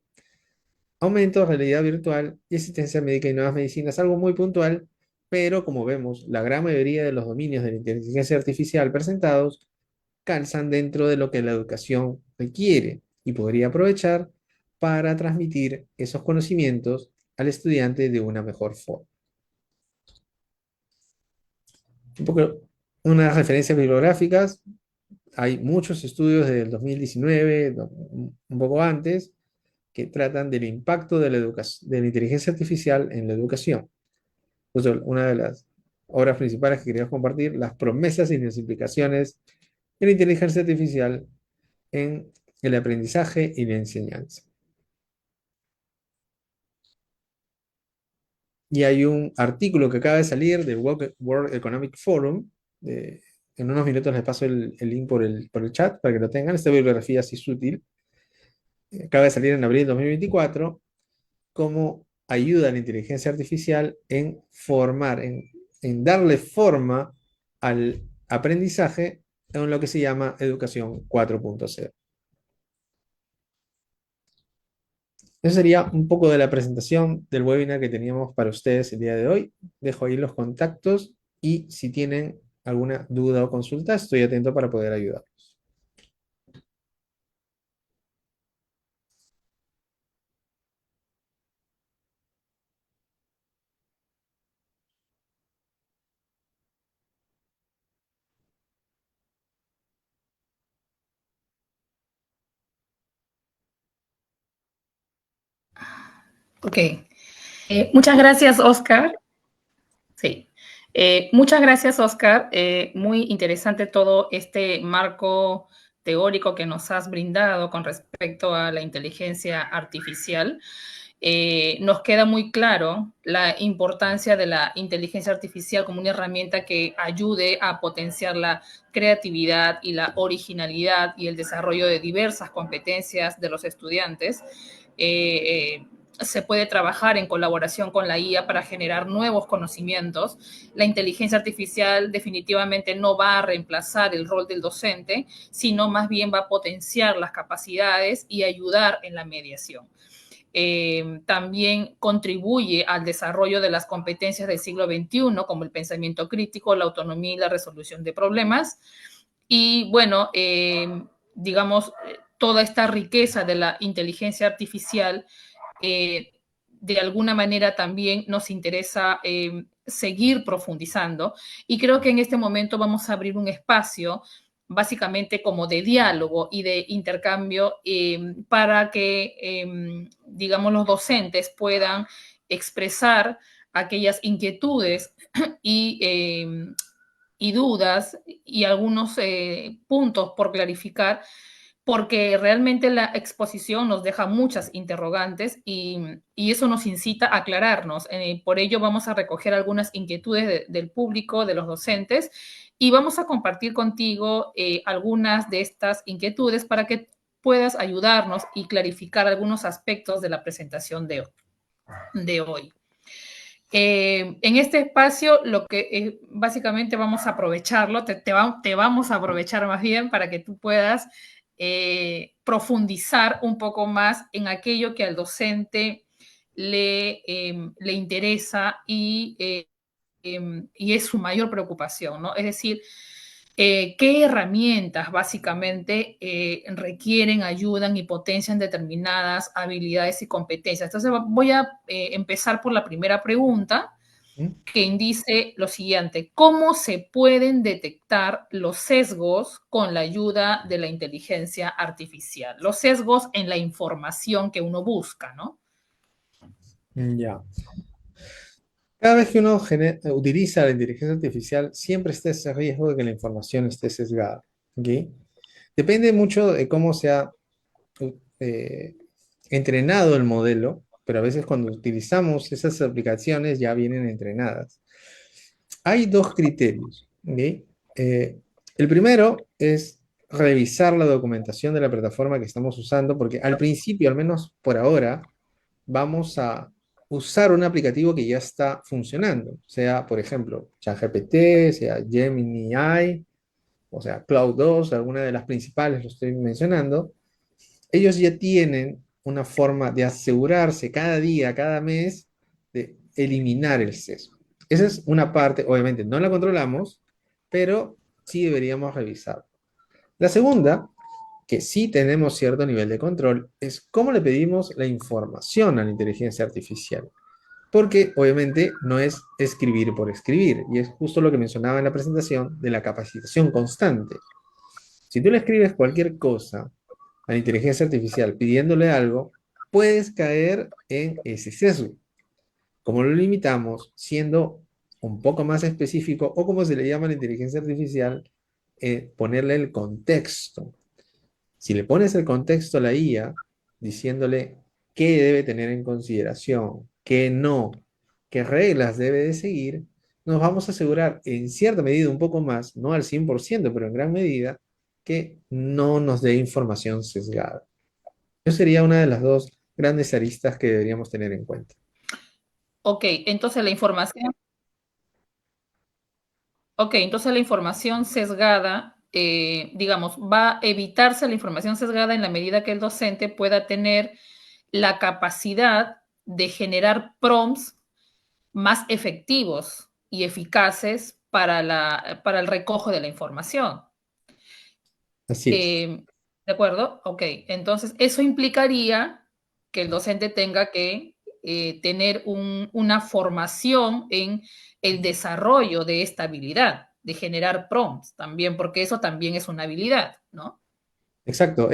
aumento de realidad virtual y asistencia médica y nuevas medicinas? Algo muy puntual, pero como vemos, la gran mayoría de los dominios de la inteligencia artificial presentados calzan dentro de lo que la educación requiere y podría aprovechar para transmitir esos conocimientos al estudiante de una mejor forma. Un poco, unas referencias bibliográficas: hay muchos estudios del 2019, un poco antes, que tratan del impacto de de la inteligencia artificial en la educación. Pues una de las obras principales que quería compartir, las promesas y las implicaciones de la inteligencia artificial en el aprendizaje y la enseñanza. Y hay un artículo que acaba de salir del World Economic Forum. En unos minutos les paso el link por el chat para que lo tengan. Esta bibliografía sí es útil. Acaba de salir en abril de 2024. Cómo ayuda la inteligencia artificial en formar, en darle forma al aprendizaje en lo que se llama educación 4.0. Eso sería un poco de la presentación del webinar que teníamos para ustedes el día de hoy. Dejo ahí los contactos y si tienen alguna duda o consulta, estoy atento para poder ayudarlos. Ok. Muchas gracias, Oscar. Sí. Muchas gracias, Oscar. Muy interesante todo este marco teórico que nos has brindado con respecto a la inteligencia artificial. Nos queda muy claro la importancia de la inteligencia artificial como una herramienta que ayude a potenciar la creatividad y la originalidad y el desarrollo de diversas competencias de los estudiantes. Se puede trabajar en colaboración con la IA para generar nuevos conocimientos. La inteligencia artificial definitivamente no va a reemplazar el rol del docente, sino más bien va a potenciar las capacidades y ayudar en la mediación. También contribuye al desarrollo de las competencias del siglo XXI, como el pensamiento crítico, la autonomía y la resolución de problemas. Y bueno, digamos, toda esta riqueza de la inteligencia artificial, de alguna manera también nos interesa seguir profundizando. Y creo que en este momento vamos a abrir un espacio básicamente como de diálogo y de intercambio para que, digamos, los docentes puedan expresar aquellas inquietudes y, y dudas y algunos puntos por clarificar, porque realmente la exposición nos deja muchas interrogantes y eso nos incita a aclararnos. Por ello vamos a recoger algunas inquietudes del público, de los docentes, y vamos a compartir contigo algunas de estas inquietudes para que puedas ayudarnos y clarificar algunos aspectos de la presentación de hoy. En este espacio, lo que básicamente vamos a aprovecharlo, te vamos a aprovechar más bien para que tú puedas profundizar un poco más en aquello que al docente le interesa y es su mayor preocupación, ¿no? Es decir, qué herramientas básicamente requieren, ayudan y potencian determinadas habilidades y competencias. Entonces voy a empezar por la primera pregunta, que dice lo siguiente: ¿cómo se pueden detectar los sesgos con la ayuda de la inteligencia artificial? Los sesgos en la información que uno busca, ¿no? Ya. Cada vez que uno utiliza la inteligencia artificial, siempre está ese riesgo de que la información esté sesgada. ¿Ok? Depende mucho de cómo se ha eh, entrenado el modelo, pero a veces cuando utilizamos esas aplicaciones ya vienen entrenadas. Hay dos criterios. ¿Ok? El primero es revisar la documentación de la plataforma que estamos usando, porque al principio, al menos por ahora, vamos a usar un aplicativo que ya está funcionando, sea, por ejemplo, ChatGPT, sea Gemini AI, o sea, Cloud 2, alguna de las principales, lo estoy mencionando. Ellos ya tienen una forma de asegurarse cada día, cada mes, de eliminar el sesgo. Esa es una parte, obviamente no la controlamos, pero sí deberíamos revisar. La segunda, que sí tenemos cierto nivel de control, es cómo le pedimos la información a la inteligencia artificial. Porque obviamente no es escribir por escribir, y es justo lo que mencionaba en la presentación de la capacitación constante. Si tú le escribes cualquier cosa a la inteligencia artificial pidiéndole algo, puedes caer en ese sesgo. Como lo limitamos, siendo un poco más específico, o como se le llama a la inteligencia artificial, ponerle el contexto. Si le pones el contexto a la IA, diciéndole qué debe tener en consideración, qué no, qué reglas debe de seguir, nos vamos a asegurar en cierta medida un poco más, no al 100%, pero en gran medida, que no nos dé información sesgada. Eso sería una de las dos grandes aristas que deberíamos tener en cuenta. Ok, entonces la información, ok, entonces la información sesgada, digamos, va a evitarse la información sesgada en la medida que el docente pueda tener la capacidad de generar prompts más efectivos y eficaces para el recojo de la información. Así es. ¿De acuerdo? Ok, entonces eso implicaría que el docente tenga que tener una formación en el desarrollo de esta habilidad, de generar prompts también, porque eso también es una habilidad, ¿no? Exacto.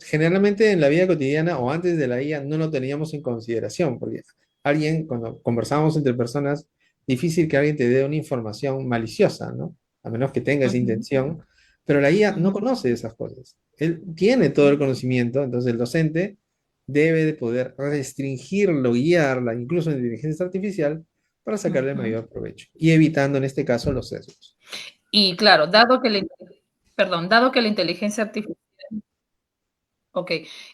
Generalmente en la vida cotidiana o antes de la IA no lo teníamos en consideración, porque alguien, cuando conversamos entre personas, difícil que alguien te dé una información maliciosa, ¿no? A menos que tenga esa Ujú, intención, pero la IA no ujú, conoce esas cosas. Él tiene todo el conocimiento, entonces el docente debe de poder restringirlo, guiarla, incluso en inteligencia artificial, para sacarle el ujú. mayor provecho y evitando en este caso los sesgos. Y claro, dado que la inteligencia artificial, ok,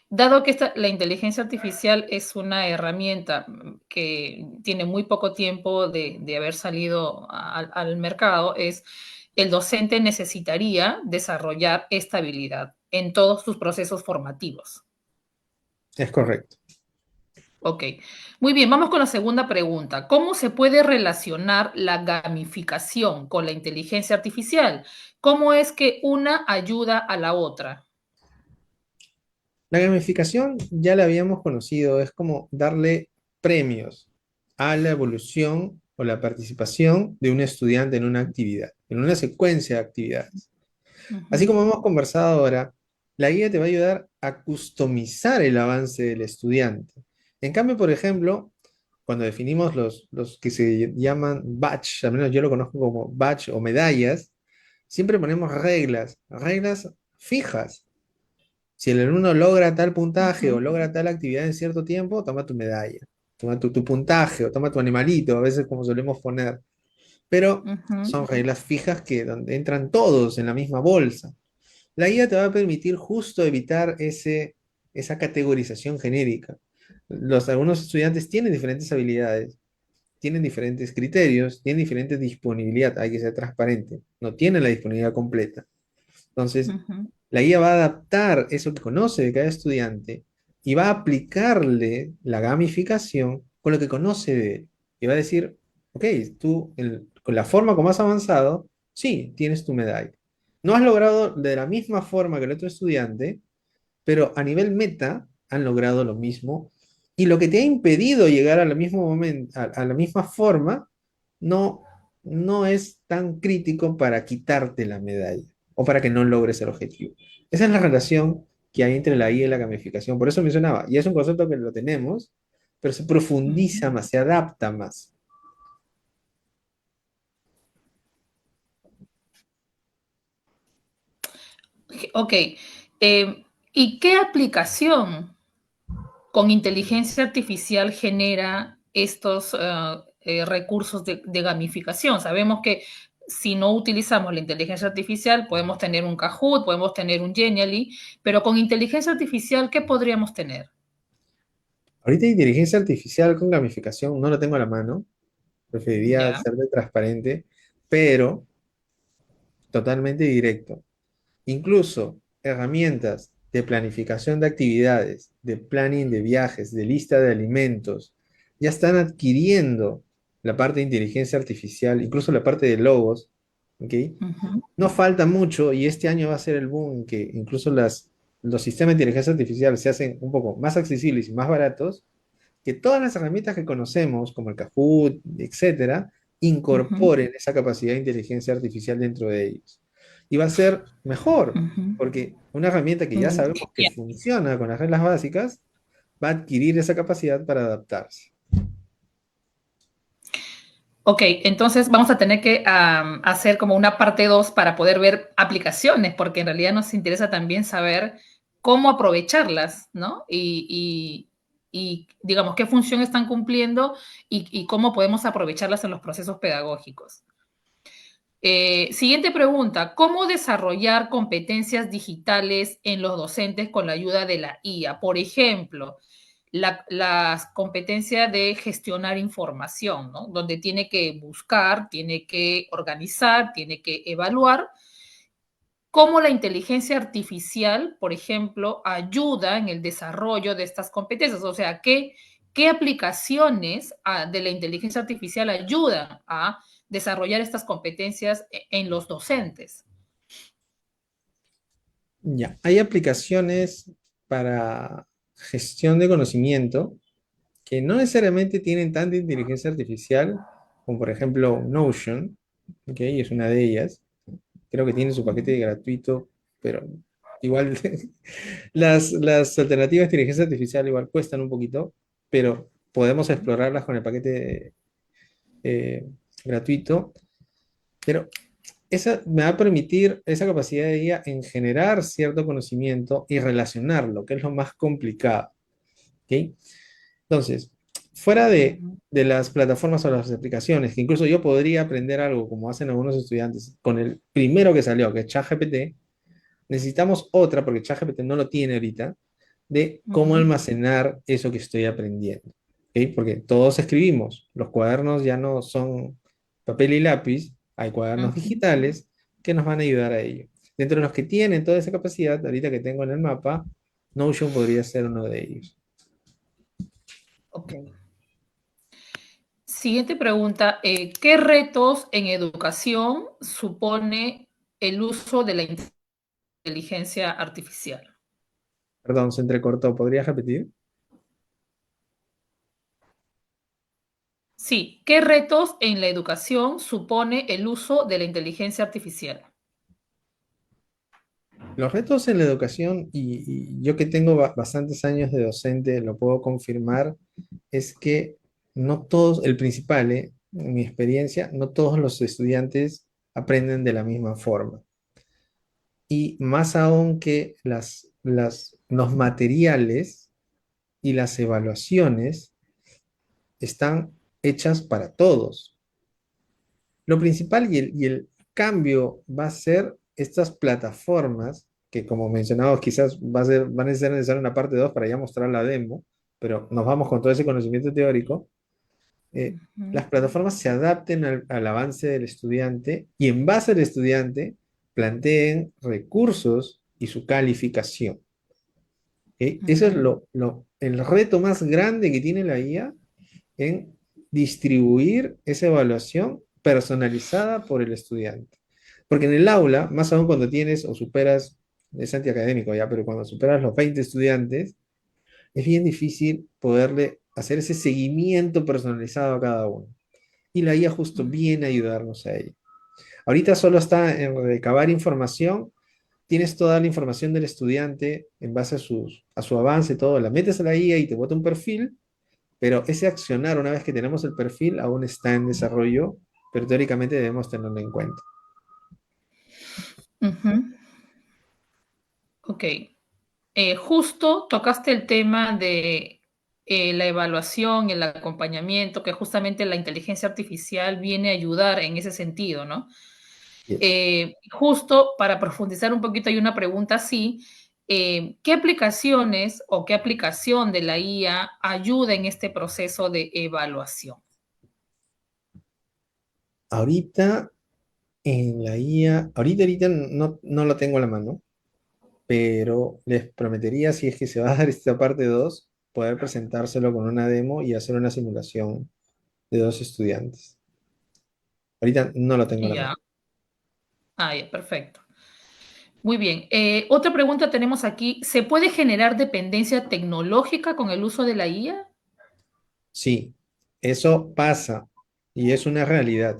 dado que la inteligencia artificial es una herramienta que tiene muy poco tiempo de haber salido al mercado, el docente necesitaría desarrollar esta habilidad en todos sus procesos formativos. Es correcto. Ok, muy bien, vamos con la segunda pregunta. ¿Cómo se puede relacionar la gamificación con la inteligencia artificial? ¿Cómo es que una ayuda a la otra? La gamificación ya la habíamos conocido, es como darle premios a la evolución o la participación de un estudiante en una actividad, en una secuencia de actividades. Así Ujú, como hemos conversado ahora, la guía te va a ayudar a customizar el avance del estudiante. En cambio, por ejemplo, cuando definimos los que se llaman badge, al menos yo lo conozco como badge o medallas, siempre ponemos reglas, reglas fijas. Si el alumno logra tal puntaje o ujú, logra tal actividad en cierto tiempo, toma tu medalla, toma tu puntaje o toma tu animalito, a veces como solemos poner. Pero ujú. son reglas fijas que donde entran todos en la misma bolsa. La guía te va a permitir justo evitar esa categorización genérica. Algunos estudiantes tienen diferentes habilidades, tienen diferentes criterios, tienen diferente disponibilidad, hay que ser transparente, no tienen la disponibilidad completa. Entonces, Ujú, la guía va a adaptar eso que conoce de cada estudiante y va a aplicarle la gamificación con lo que conoce de él. Y va a decir, ok, tú con la forma como has avanzado, sí, tienes tu medalla. No has logrado de la misma forma que el otro estudiante, pero a nivel meta han logrado lo mismo. Y lo que te ha impedido llegar al mismo momento, a la misma forma, no, no es tan crítico para quitarte la medalla o para que no logres el objetivo. Esa es la relación que hay entre la IA y la gamificación. Por eso mencionaba, y es un concepto que lo tenemos, pero se profundiza más, se adapta más. Ok. ¿Y qué aplicación con inteligencia artificial genera estos recursos de gamificación? Sabemos que si no utilizamos la inteligencia artificial, podemos tener un Kahoot, podemos tener un Genially, pero con inteligencia artificial, ¿qué podríamos tener? Ahorita inteligencia artificial con gamificación no lo tengo a la mano, preferiría Ya. ser de transparente, pero totalmente directo. Incluso herramientas de planificación de actividades, de planning de viajes, de lista de alimentos, ya están adquiriendo la parte de inteligencia artificial, incluso la parte de logos, ¿ok? Ujú, No falta mucho y este año va a ser el boom en que incluso los sistemas de inteligencia artificial se hacen un poco más accesibles y más baratos, que todas las herramientas que conocemos, como el Kahoot, etcétera, ujú, incorporen esa capacidad de inteligencia artificial dentro de ellos. Y va a ser mejor, ujú. porque una herramienta que ya Mm, sabemos que ya. funciona con las reglas básicas, va a adquirir esa capacidad para adaptarse. Ok, entonces vamos a tener que hacer como una parte 2 para poder ver aplicaciones, porque en realidad nos interesa también saber cómo aprovecharlas, ¿no? Y, digamos, qué función están cumpliendo y cómo podemos aprovecharlas en los procesos pedagógicos. Siguiente pregunta, ¿cómo desarrollar competencias digitales en los docentes con la ayuda de la IA? Por ejemplo, las competencias de gestionar información, ¿no? Donde tiene que buscar, tiene que organizar, tiene que evaluar. ¿Cómo la inteligencia artificial, por ejemplo, ayuda en el desarrollo de estas competencias? O sea, ¿qué aplicaciones de la inteligencia artificial ayudan a desarrollar estas competencias en los docentes? Ya, hay aplicaciones para gestión de conocimiento que no necesariamente tienen tanta inteligencia artificial, como por ejemplo Notion, ¿ok? Es una de ellas. Creo que tiene su paquete gratuito, pero igual las alternativas de inteligencia artificial igual cuestan un poquito, pero podemos explorarlas con el paquete eh, gratuito. Pero esa me va a permitir esa capacidad de ella en generar cierto conocimiento y relacionarlo, que es lo más complicado. ¿Ok? Entonces, fuera de las plataformas o las aplicaciones, que incluso yo podría aprender algo como hacen algunos estudiantes con el primero que salió, que es ChatGPT, necesitamos otra, porque ChatGPT no lo tiene ahorita, de cómo Ujú, almacenar eso que estoy aprendiendo. ¿Ok? Porque todos escribimos, los cuadernos ya no son papel y lápiz, hay cuadernos ujú. digitales que nos van a ayudar a ello. Dentro de los que tienen toda esa capacidad, ahorita que tengo en el mapa, Notion podría ser uno de ellos. Ok. Siguiente pregunta, ¿qué retos en educación supone el uso de la inteligencia artificial? Perdón, se entrecortó, ¿podrías repetir? Sí, ¿qué retos en la educación supone el uso de la inteligencia artificial? Los retos en la educación, y yo que tengo bastantes años de docente, lo puedo confirmar, es que no todos, el principal, en mi experiencia, no todos los estudiantes aprenden de la misma forma. Y más aún que los materiales y las evaluaciones están hechas para todos. Lo principal y el cambio va a ser estas plataformas, que como mencionamos, quizás van a ser necesaria una parte 2 para ya mostrar la demo, pero nos vamos con todo ese conocimiento teórico. Ujú, Las plataformas se adapten al avance del estudiante y en base al estudiante planteen recursos y su calificación. ¿Ok? Eso es ujú, el reto más grande que tiene la IA en distribuir esa evaluación personalizada por el estudiante. Porque en el aula, más aún cuando tienes o superas, es antiacadémico ya, pero cuando superas los 20 estudiantes, es bien difícil poderle hacer ese seguimiento personalizado a cada uno. Y la IA justo viene a ayudarnos a ello. Ahorita solo está en recabar información, tienes toda la información del estudiante en base a su avance, todo, la metes a la IA y te bota un perfil, pero ese accionar, una vez que tenemos el perfil, aún está en desarrollo, pero teóricamente debemos tenerlo en cuenta. Ujú. Ok. Justo tocaste el tema de la evaluación, el acompañamiento, que justamente la inteligencia artificial viene a ayudar en ese sentido, ¿no? Yes. Justo para profundizar un poquito, hay una pregunta así. ¿Qué aplicaciones o qué aplicación de la IA ayuda en este proceso de evaluación? Ahorita en la IA, ahorita no lo tengo a la mano, pero les prometería, si es que se va a dar esta parte 2 poder presentárselo con una demo y hacer una simulación de dos estudiantes. Ahorita no lo tengo a la Ya, mano. ya, perfecto. Muy bien. Otra pregunta tenemos aquí. ¿Se puede generar dependencia tecnológica con el uso de la IA? Sí, eso pasa y es una realidad.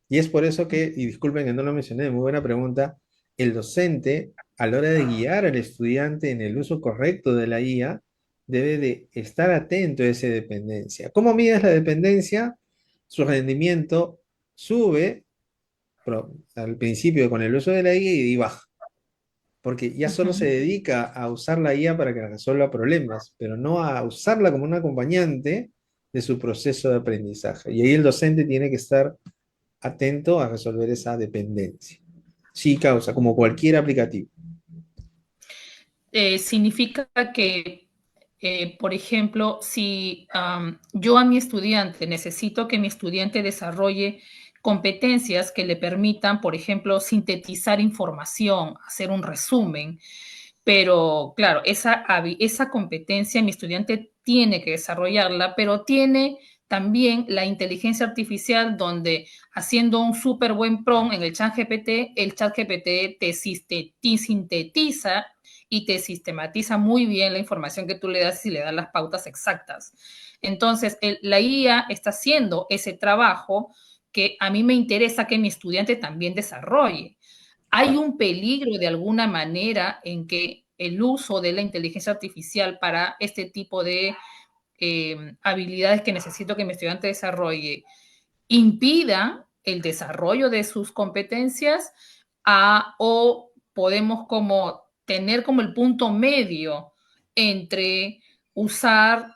Y es por eso que, y disculpen que no lo mencioné, muy buena pregunta, el docente, a la hora de guiar al estudiante en el uso correcto de la IA, debe de estar atento a esa dependencia. ¿Cómo mides la dependencia? Su rendimiento sube al principio con el uso de la IA y baja, porque ya solo se Ujú. dedica a usar la IA para que resuelva problemas, pero no a usarla como un acompañante de su proceso de aprendizaje. Y ahí el docente tiene que estar atento a resolver esa dependencia. Sí, causa, como cualquier aplicativo. Significa que, por ejemplo, si yo a mi estudiante necesito que mi estudiante desarrolle competencias que le permitan, por ejemplo, sintetizar información, hacer un resumen, pero claro, esa competencia mi estudiante tiene que desarrollarla, pero tiene también la inteligencia artificial donde haciendo un súper buen prompt en el chat GPT te sintetiza y te sistematiza muy bien la información que tú le das y le das las pautas exactas. Entonces, la IA está haciendo ese trabajo que a mí me interesa que mi estudiante también desarrolle. ¿Hay un peligro de alguna manera en que el uso de la inteligencia artificial para este tipo de habilidades que necesito que mi estudiante desarrolle impida el desarrollo de sus competencias o podemos como tener como el punto medio entre usar,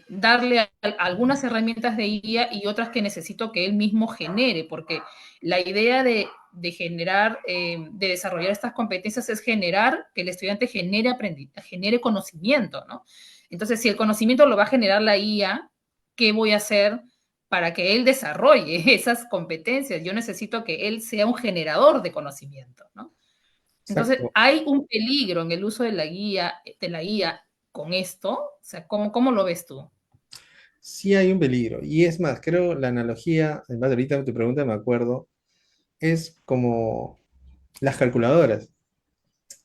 darle algunas herramientas de IA y otras que necesito que él mismo genere, porque la idea de generar, de desarrollar estas competencias es generar, que el estudiante genere conocimiento, ¿no? Entonces, si el conocimiento lo va a generar la IA, ¿qué voy a hacer para que él desarrolle esas competencias? Yo necesito que él sea un generador de conocimiento, ¿no? Entonces, Exacto. hay un peligro en el uso de la guía con esto. O sea, ¿cómo lo ves tú? Sí hay un peligro. Y es más, creo la analogía, además ahorita tu pregunta me acuerdo, es como las calculadoras.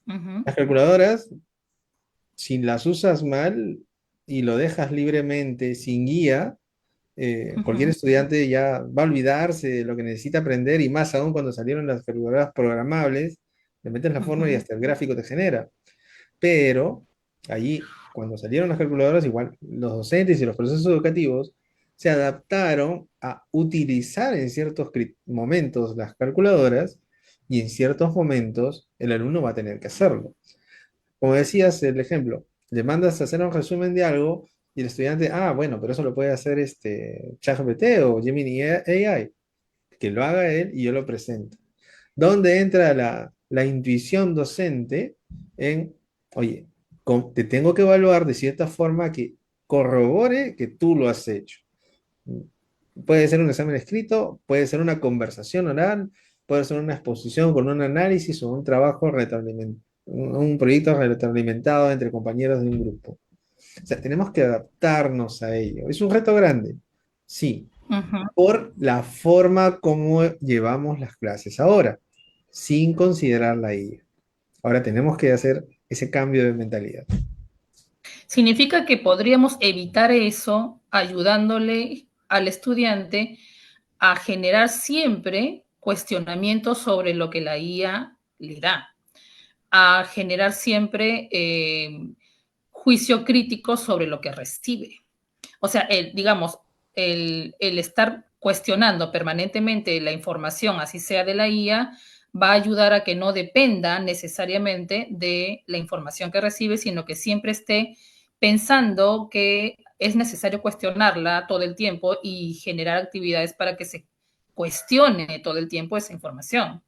Uh -huh, Las calculadoras, si las usas mal y lo dejas libremente, sin guía, uh cualquier -huh, estudiante ya va a olvidarse de lo que necesita aprender y más aún cuando salieron las calculadoras programables, le metes la uh fórmula y -huh. hasta el gráfico te genera. Pero allí, cuando salieron las calculadoras, igual los docentes y los procesos educativos se adaptaron a utilizar en ciertos momentos las calculadoras y en ciertos momentos el alumno va a tener que hacerlo. Como decías, el ejemplo, le mandas a hacer un resumen de algo y el estudiante, bueno, pero eso lo puede hacer ChatGPT o Gemini AI, que lo haga él y yo lo presento. ¿Dónde entra la intuición docente en, oye, te tengo que evaluar de cierta forma que corrobore que tú lo has hecho? Puede ser un examen escrito, puede ser una conversación oral, puede ser una exposición con un análisis o un trabajo un proyecto retroalimentado entre compañeros de un grupo. O sea, tenemos que adaptarnos a ello. Es un reto grande, sí, Uh -huh. por la forma como llevamos las clases ahora, sin considerar la IA. Ahora tenemos que hacer ese cambio de mentalidad. Significa que podríamos evitar eso ayudándole al estudiante a generar siempre cuestionamientos sobre lo que la IA le da, a generar siempre juicio crítico sobre lo que recibe, O sea, digamos, el estar cuestionando permanentemente la información, así sea de la IA, va a ayudar a que no dependa necesariamente de la información que recibe, sino que siempre esté pensando que es necesario cuestionarla todo el tiempo y generar actividades para que se cuestione todo el tiempo esa información.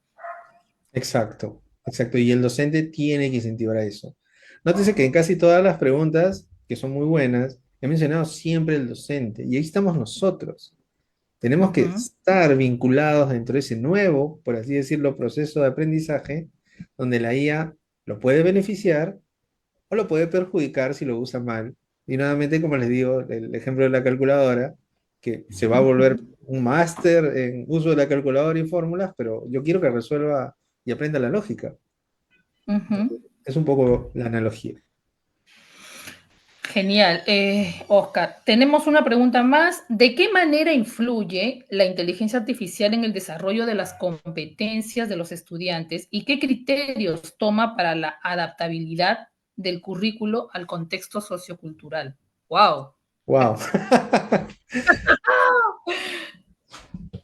Exacto, exacto. Y el docente tiene que incentivar a eso. Nótese que en casi todas las preguntas, que son muy buenas, he mencionado siempre el docente. Y ahí estamos nosotros. Tenemos que Ujú, estar vinculados dentro de ese nuevo, por así decirlo, proceso de aprendizaje, donde la IA lo puede beneficiar o lo puede perjudicar si lo usa mal. Y nuevamente, como les digo, el ejemplo de la calculadora, que se va a volver ujú, un máster en uso de la calculadora y fórmulas, pero yo quiero que resuelva y aprenda la lógica. ujú. Es un poco la analogía. Genial. Oscar, tenemos una pregunta más. ¿De qué manera influye la inteligencia artificial en el desarrollo de las competencias de los estudiantes y qué criterios toma para la adaptabilidad del currículo al contexto sociocultural? ¡Wow! Wow.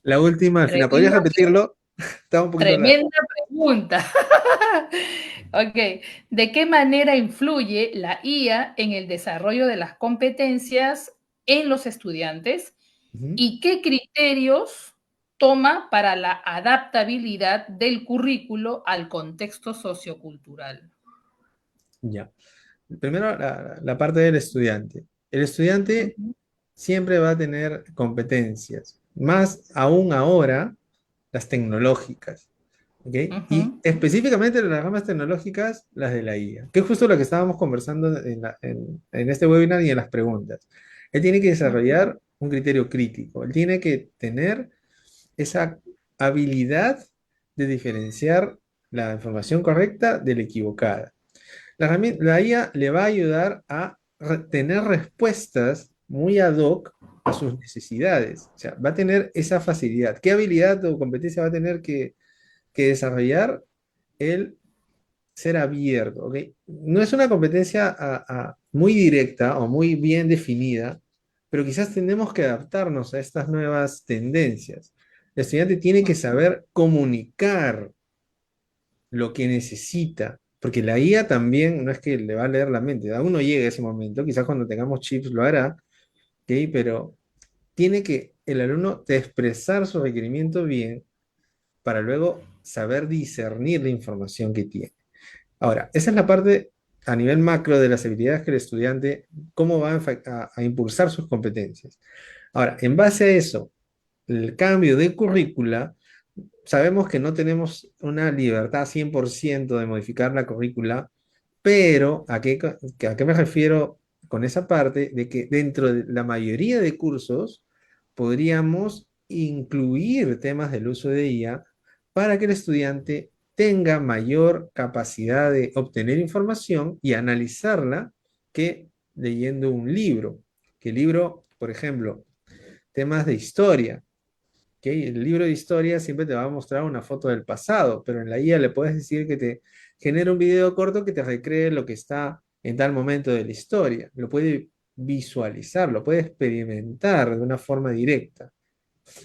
La última, al final, ¿podrías Tremenda, repetirlo? Estaba un poquito largo. tremenda pregunta. Ok. ¿De qué manera influye la IA en el desarrollo de las competencias en los estudiantes? Ujú. ¿Y qué criterios toma para la adaptabilidad del currículo al contexto sociocultural? Ya. Primero, la parte del estudiante. El estudiante Ujú, siempre va a tener competencias, más aún ahora las tecnológicas, ¿ok? Y ujú, específicamente las ramas tecnológicas, las de la IA, que es justo lo que estábamos conversando en este webinar y en las preguntas. Él tiene que ujú, desarrollar un criterio crítico, él tiene que tener esa habilidad de diferenciar la información correcta de la equivocada. La IA le va a ayudar a tener respuestas muy ad hoc a sus necesidades. O sea, va a tener esa facilidad. ¿Qué habilidad o competencia va a tener que desarrollar? El ser abierto, ¿ok? No es una competencia muy directa o muy bien definida, pero quizás tenemos que adaptarnos a estas nuevas tendencias. El estudiante tiene que saber comunicar lo que necesita, porque la IA también no es que le va a leer la mente, aún no llega ese momento, quizás cuando tengamos chips lo hará, ¿ok? Pero tiene que el alumno expresar su requerimiento bien para luego saber discernir la información que tiene. Ahora, esa es la parte a nivel macro de las habilidades que el estudiante, cómo va a impulsar sus competencias. Ahora, en base a eso, el cambio de currícula, sabemos que no tenemos una libertad 100% de modificar la currícula, pero ¿a qué me refiero con esa parte? De que dentro de la mayoría de cursos podríamos incluir temas del uso de IA para que el estudiante tenga mayor capacidad de obtener información y analizarla que leyendo un libro. Que el libro, por ejemplo, temas de historia. ¿Ok? El libro de historia siempre te va a mostrar una foto del pasado, pero en la IA le puedes decir que te genere un video corto que te recree lo que está en tal momento de la historia. Lo puede visualizar, lo puede experimentar de una forma directa.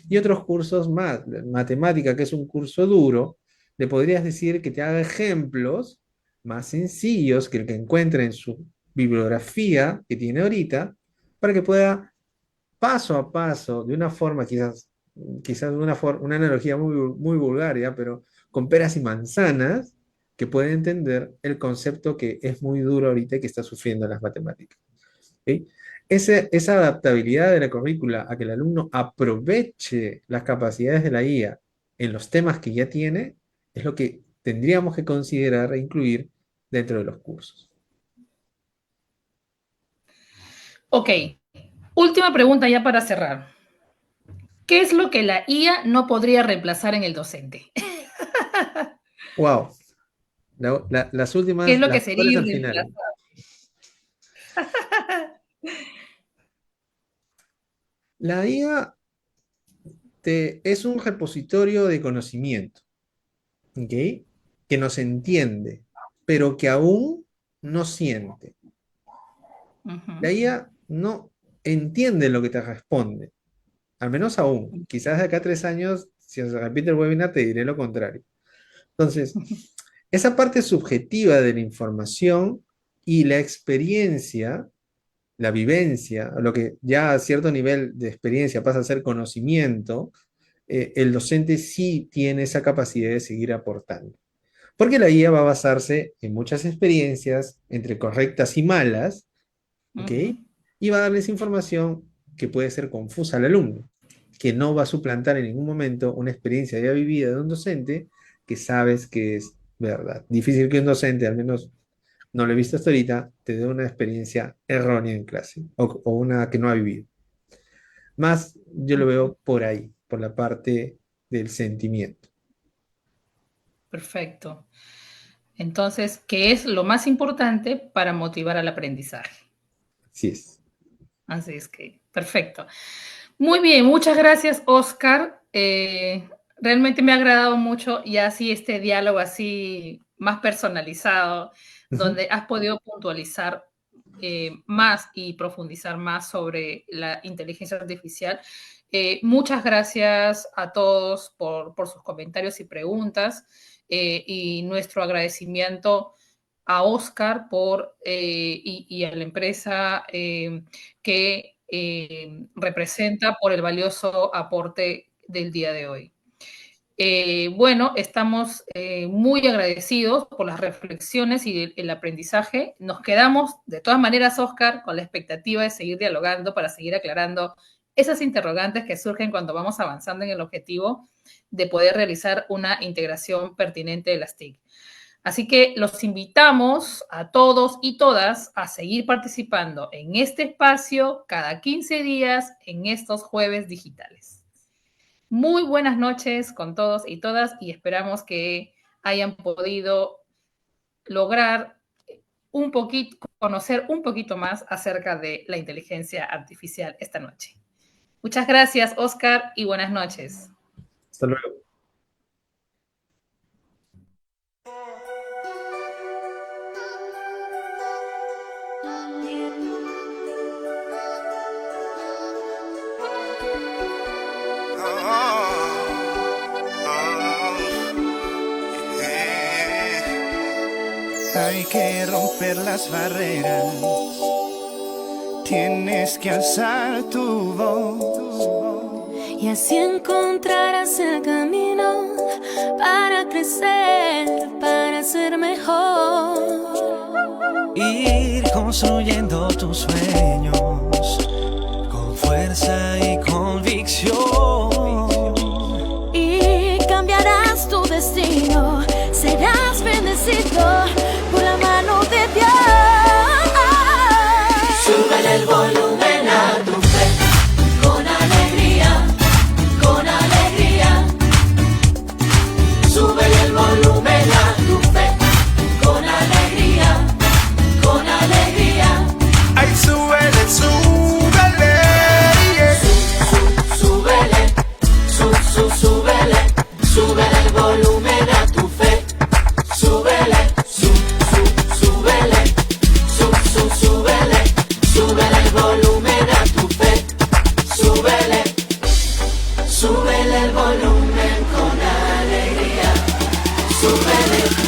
Y otros cursos más, matemática, que es un curso duro, le podrías decir que te haga ejemplos más sencillos que el que encuentre en su bibliografía que tiene ahorita, para que pueda paso a paso, de una forma quizás una analogía muy vulgar, ¿ya? Pero con peras y manzanas, que puede entender el concepto que es muy duro ahorita y que está sufriendo las matemáticas. ¿Ok? Esa adaptabilidad de la currícula a que el alumno aproveche las capacidades de la IA en los temas que ya tiene, es lo que tendríamos que considerar e incluir dentro de los cursos. Ok, última pregunta ya para cerrar. ¿Qué es lo que la IA no podría reemplazar en el docente? ¡Wow! Las ¿Qué es últimas, lo que las sería mejores al final. irreemplazable? La IA es un repositorio de conocimiento, ¿ok? Que nos entiende, pero que aún no siente. Ujú, La IA no entiende lo que te responde. Al menos aún. Quizás de acá a 3 años, si se repite el webinar, te diré lo contrario. Entonces, esa parte subjetiva de la información y la experiencia, la vivencia, lo que ya a cierto nivel de experiencia pasa a ser conocimiento, el docente sí tiene esa capacidad de seguir aportando. Porque la guía va a basarse en muchas experiencias, entre correctas y malas, ¿ok? Y va a darles información que puede ser confusa al alumno, que no va a suplantar en ningún momento una experiencia ya vivida de un docente que sabes que es verdad. Difícil que un docente, al menos no lo he visto hasta ahorita, te dé una experiencia errónea en clase o una que no ha vivido. Más yo lo veo por ahí, por la parte del sentimiento. Perfecto. Entonces, ¿qué es lo más importante para motivar al aprendizaje? Así es. Así es que, perfecto. Muy bien, muchas gracias, Oscar. Realmente me ha agradado mucho y así este diálogo así más personalizado, donde has podido puntualizar más y profundizar más sobre la inteligencia artificial. Muchas gracias a todos por sus comentarios y preguntas y nuestro agradecimiento a Oscar y a la empresa que representa por el valioso aporte del día de hoy. Bueno, estamos muy agradecidos por las reflexiones y el aprendizaje. Nos quedamos, de todas maneras, Oscar, con la expectativa de seguir dialogando para seguir aclarando esas interrogantes que surgen cuando vamos avanzando en el objetivo de poder realizar una integración pertinente de las TIC. Así que los invitamos a todos y todas a seguir participando en este espacio cada 15 días en estos jueves digitales. Muy buenas noches con todos y todas y esperamos que hayan podido lograr conocer un poquito más acerca de la inteligencia artificial esta noche. Muchas gracias, Oscar, y buenas noches. Hasta luego. Hay que romper las barreras, tienes que alzar tu voz y así encontrarás el camino para crecer, para ser mejor. Ir construyendo tus sueños con fuerza y convicción. Y cambiarás tu destino, serás bendecido por la mano de Dios. Súbele el volumen a tu fe, con alegría, con alegría. Súbele el volumen a tu fe, con alegría, con alegría. Ay, súbele, súbele, yeah. Súbele, súbele, súbele el volumen a tu fe. Súbele, súbele, súbele, súbele el volumen a tu fe. Súbele, súbele el volumen con alegría. Súbele.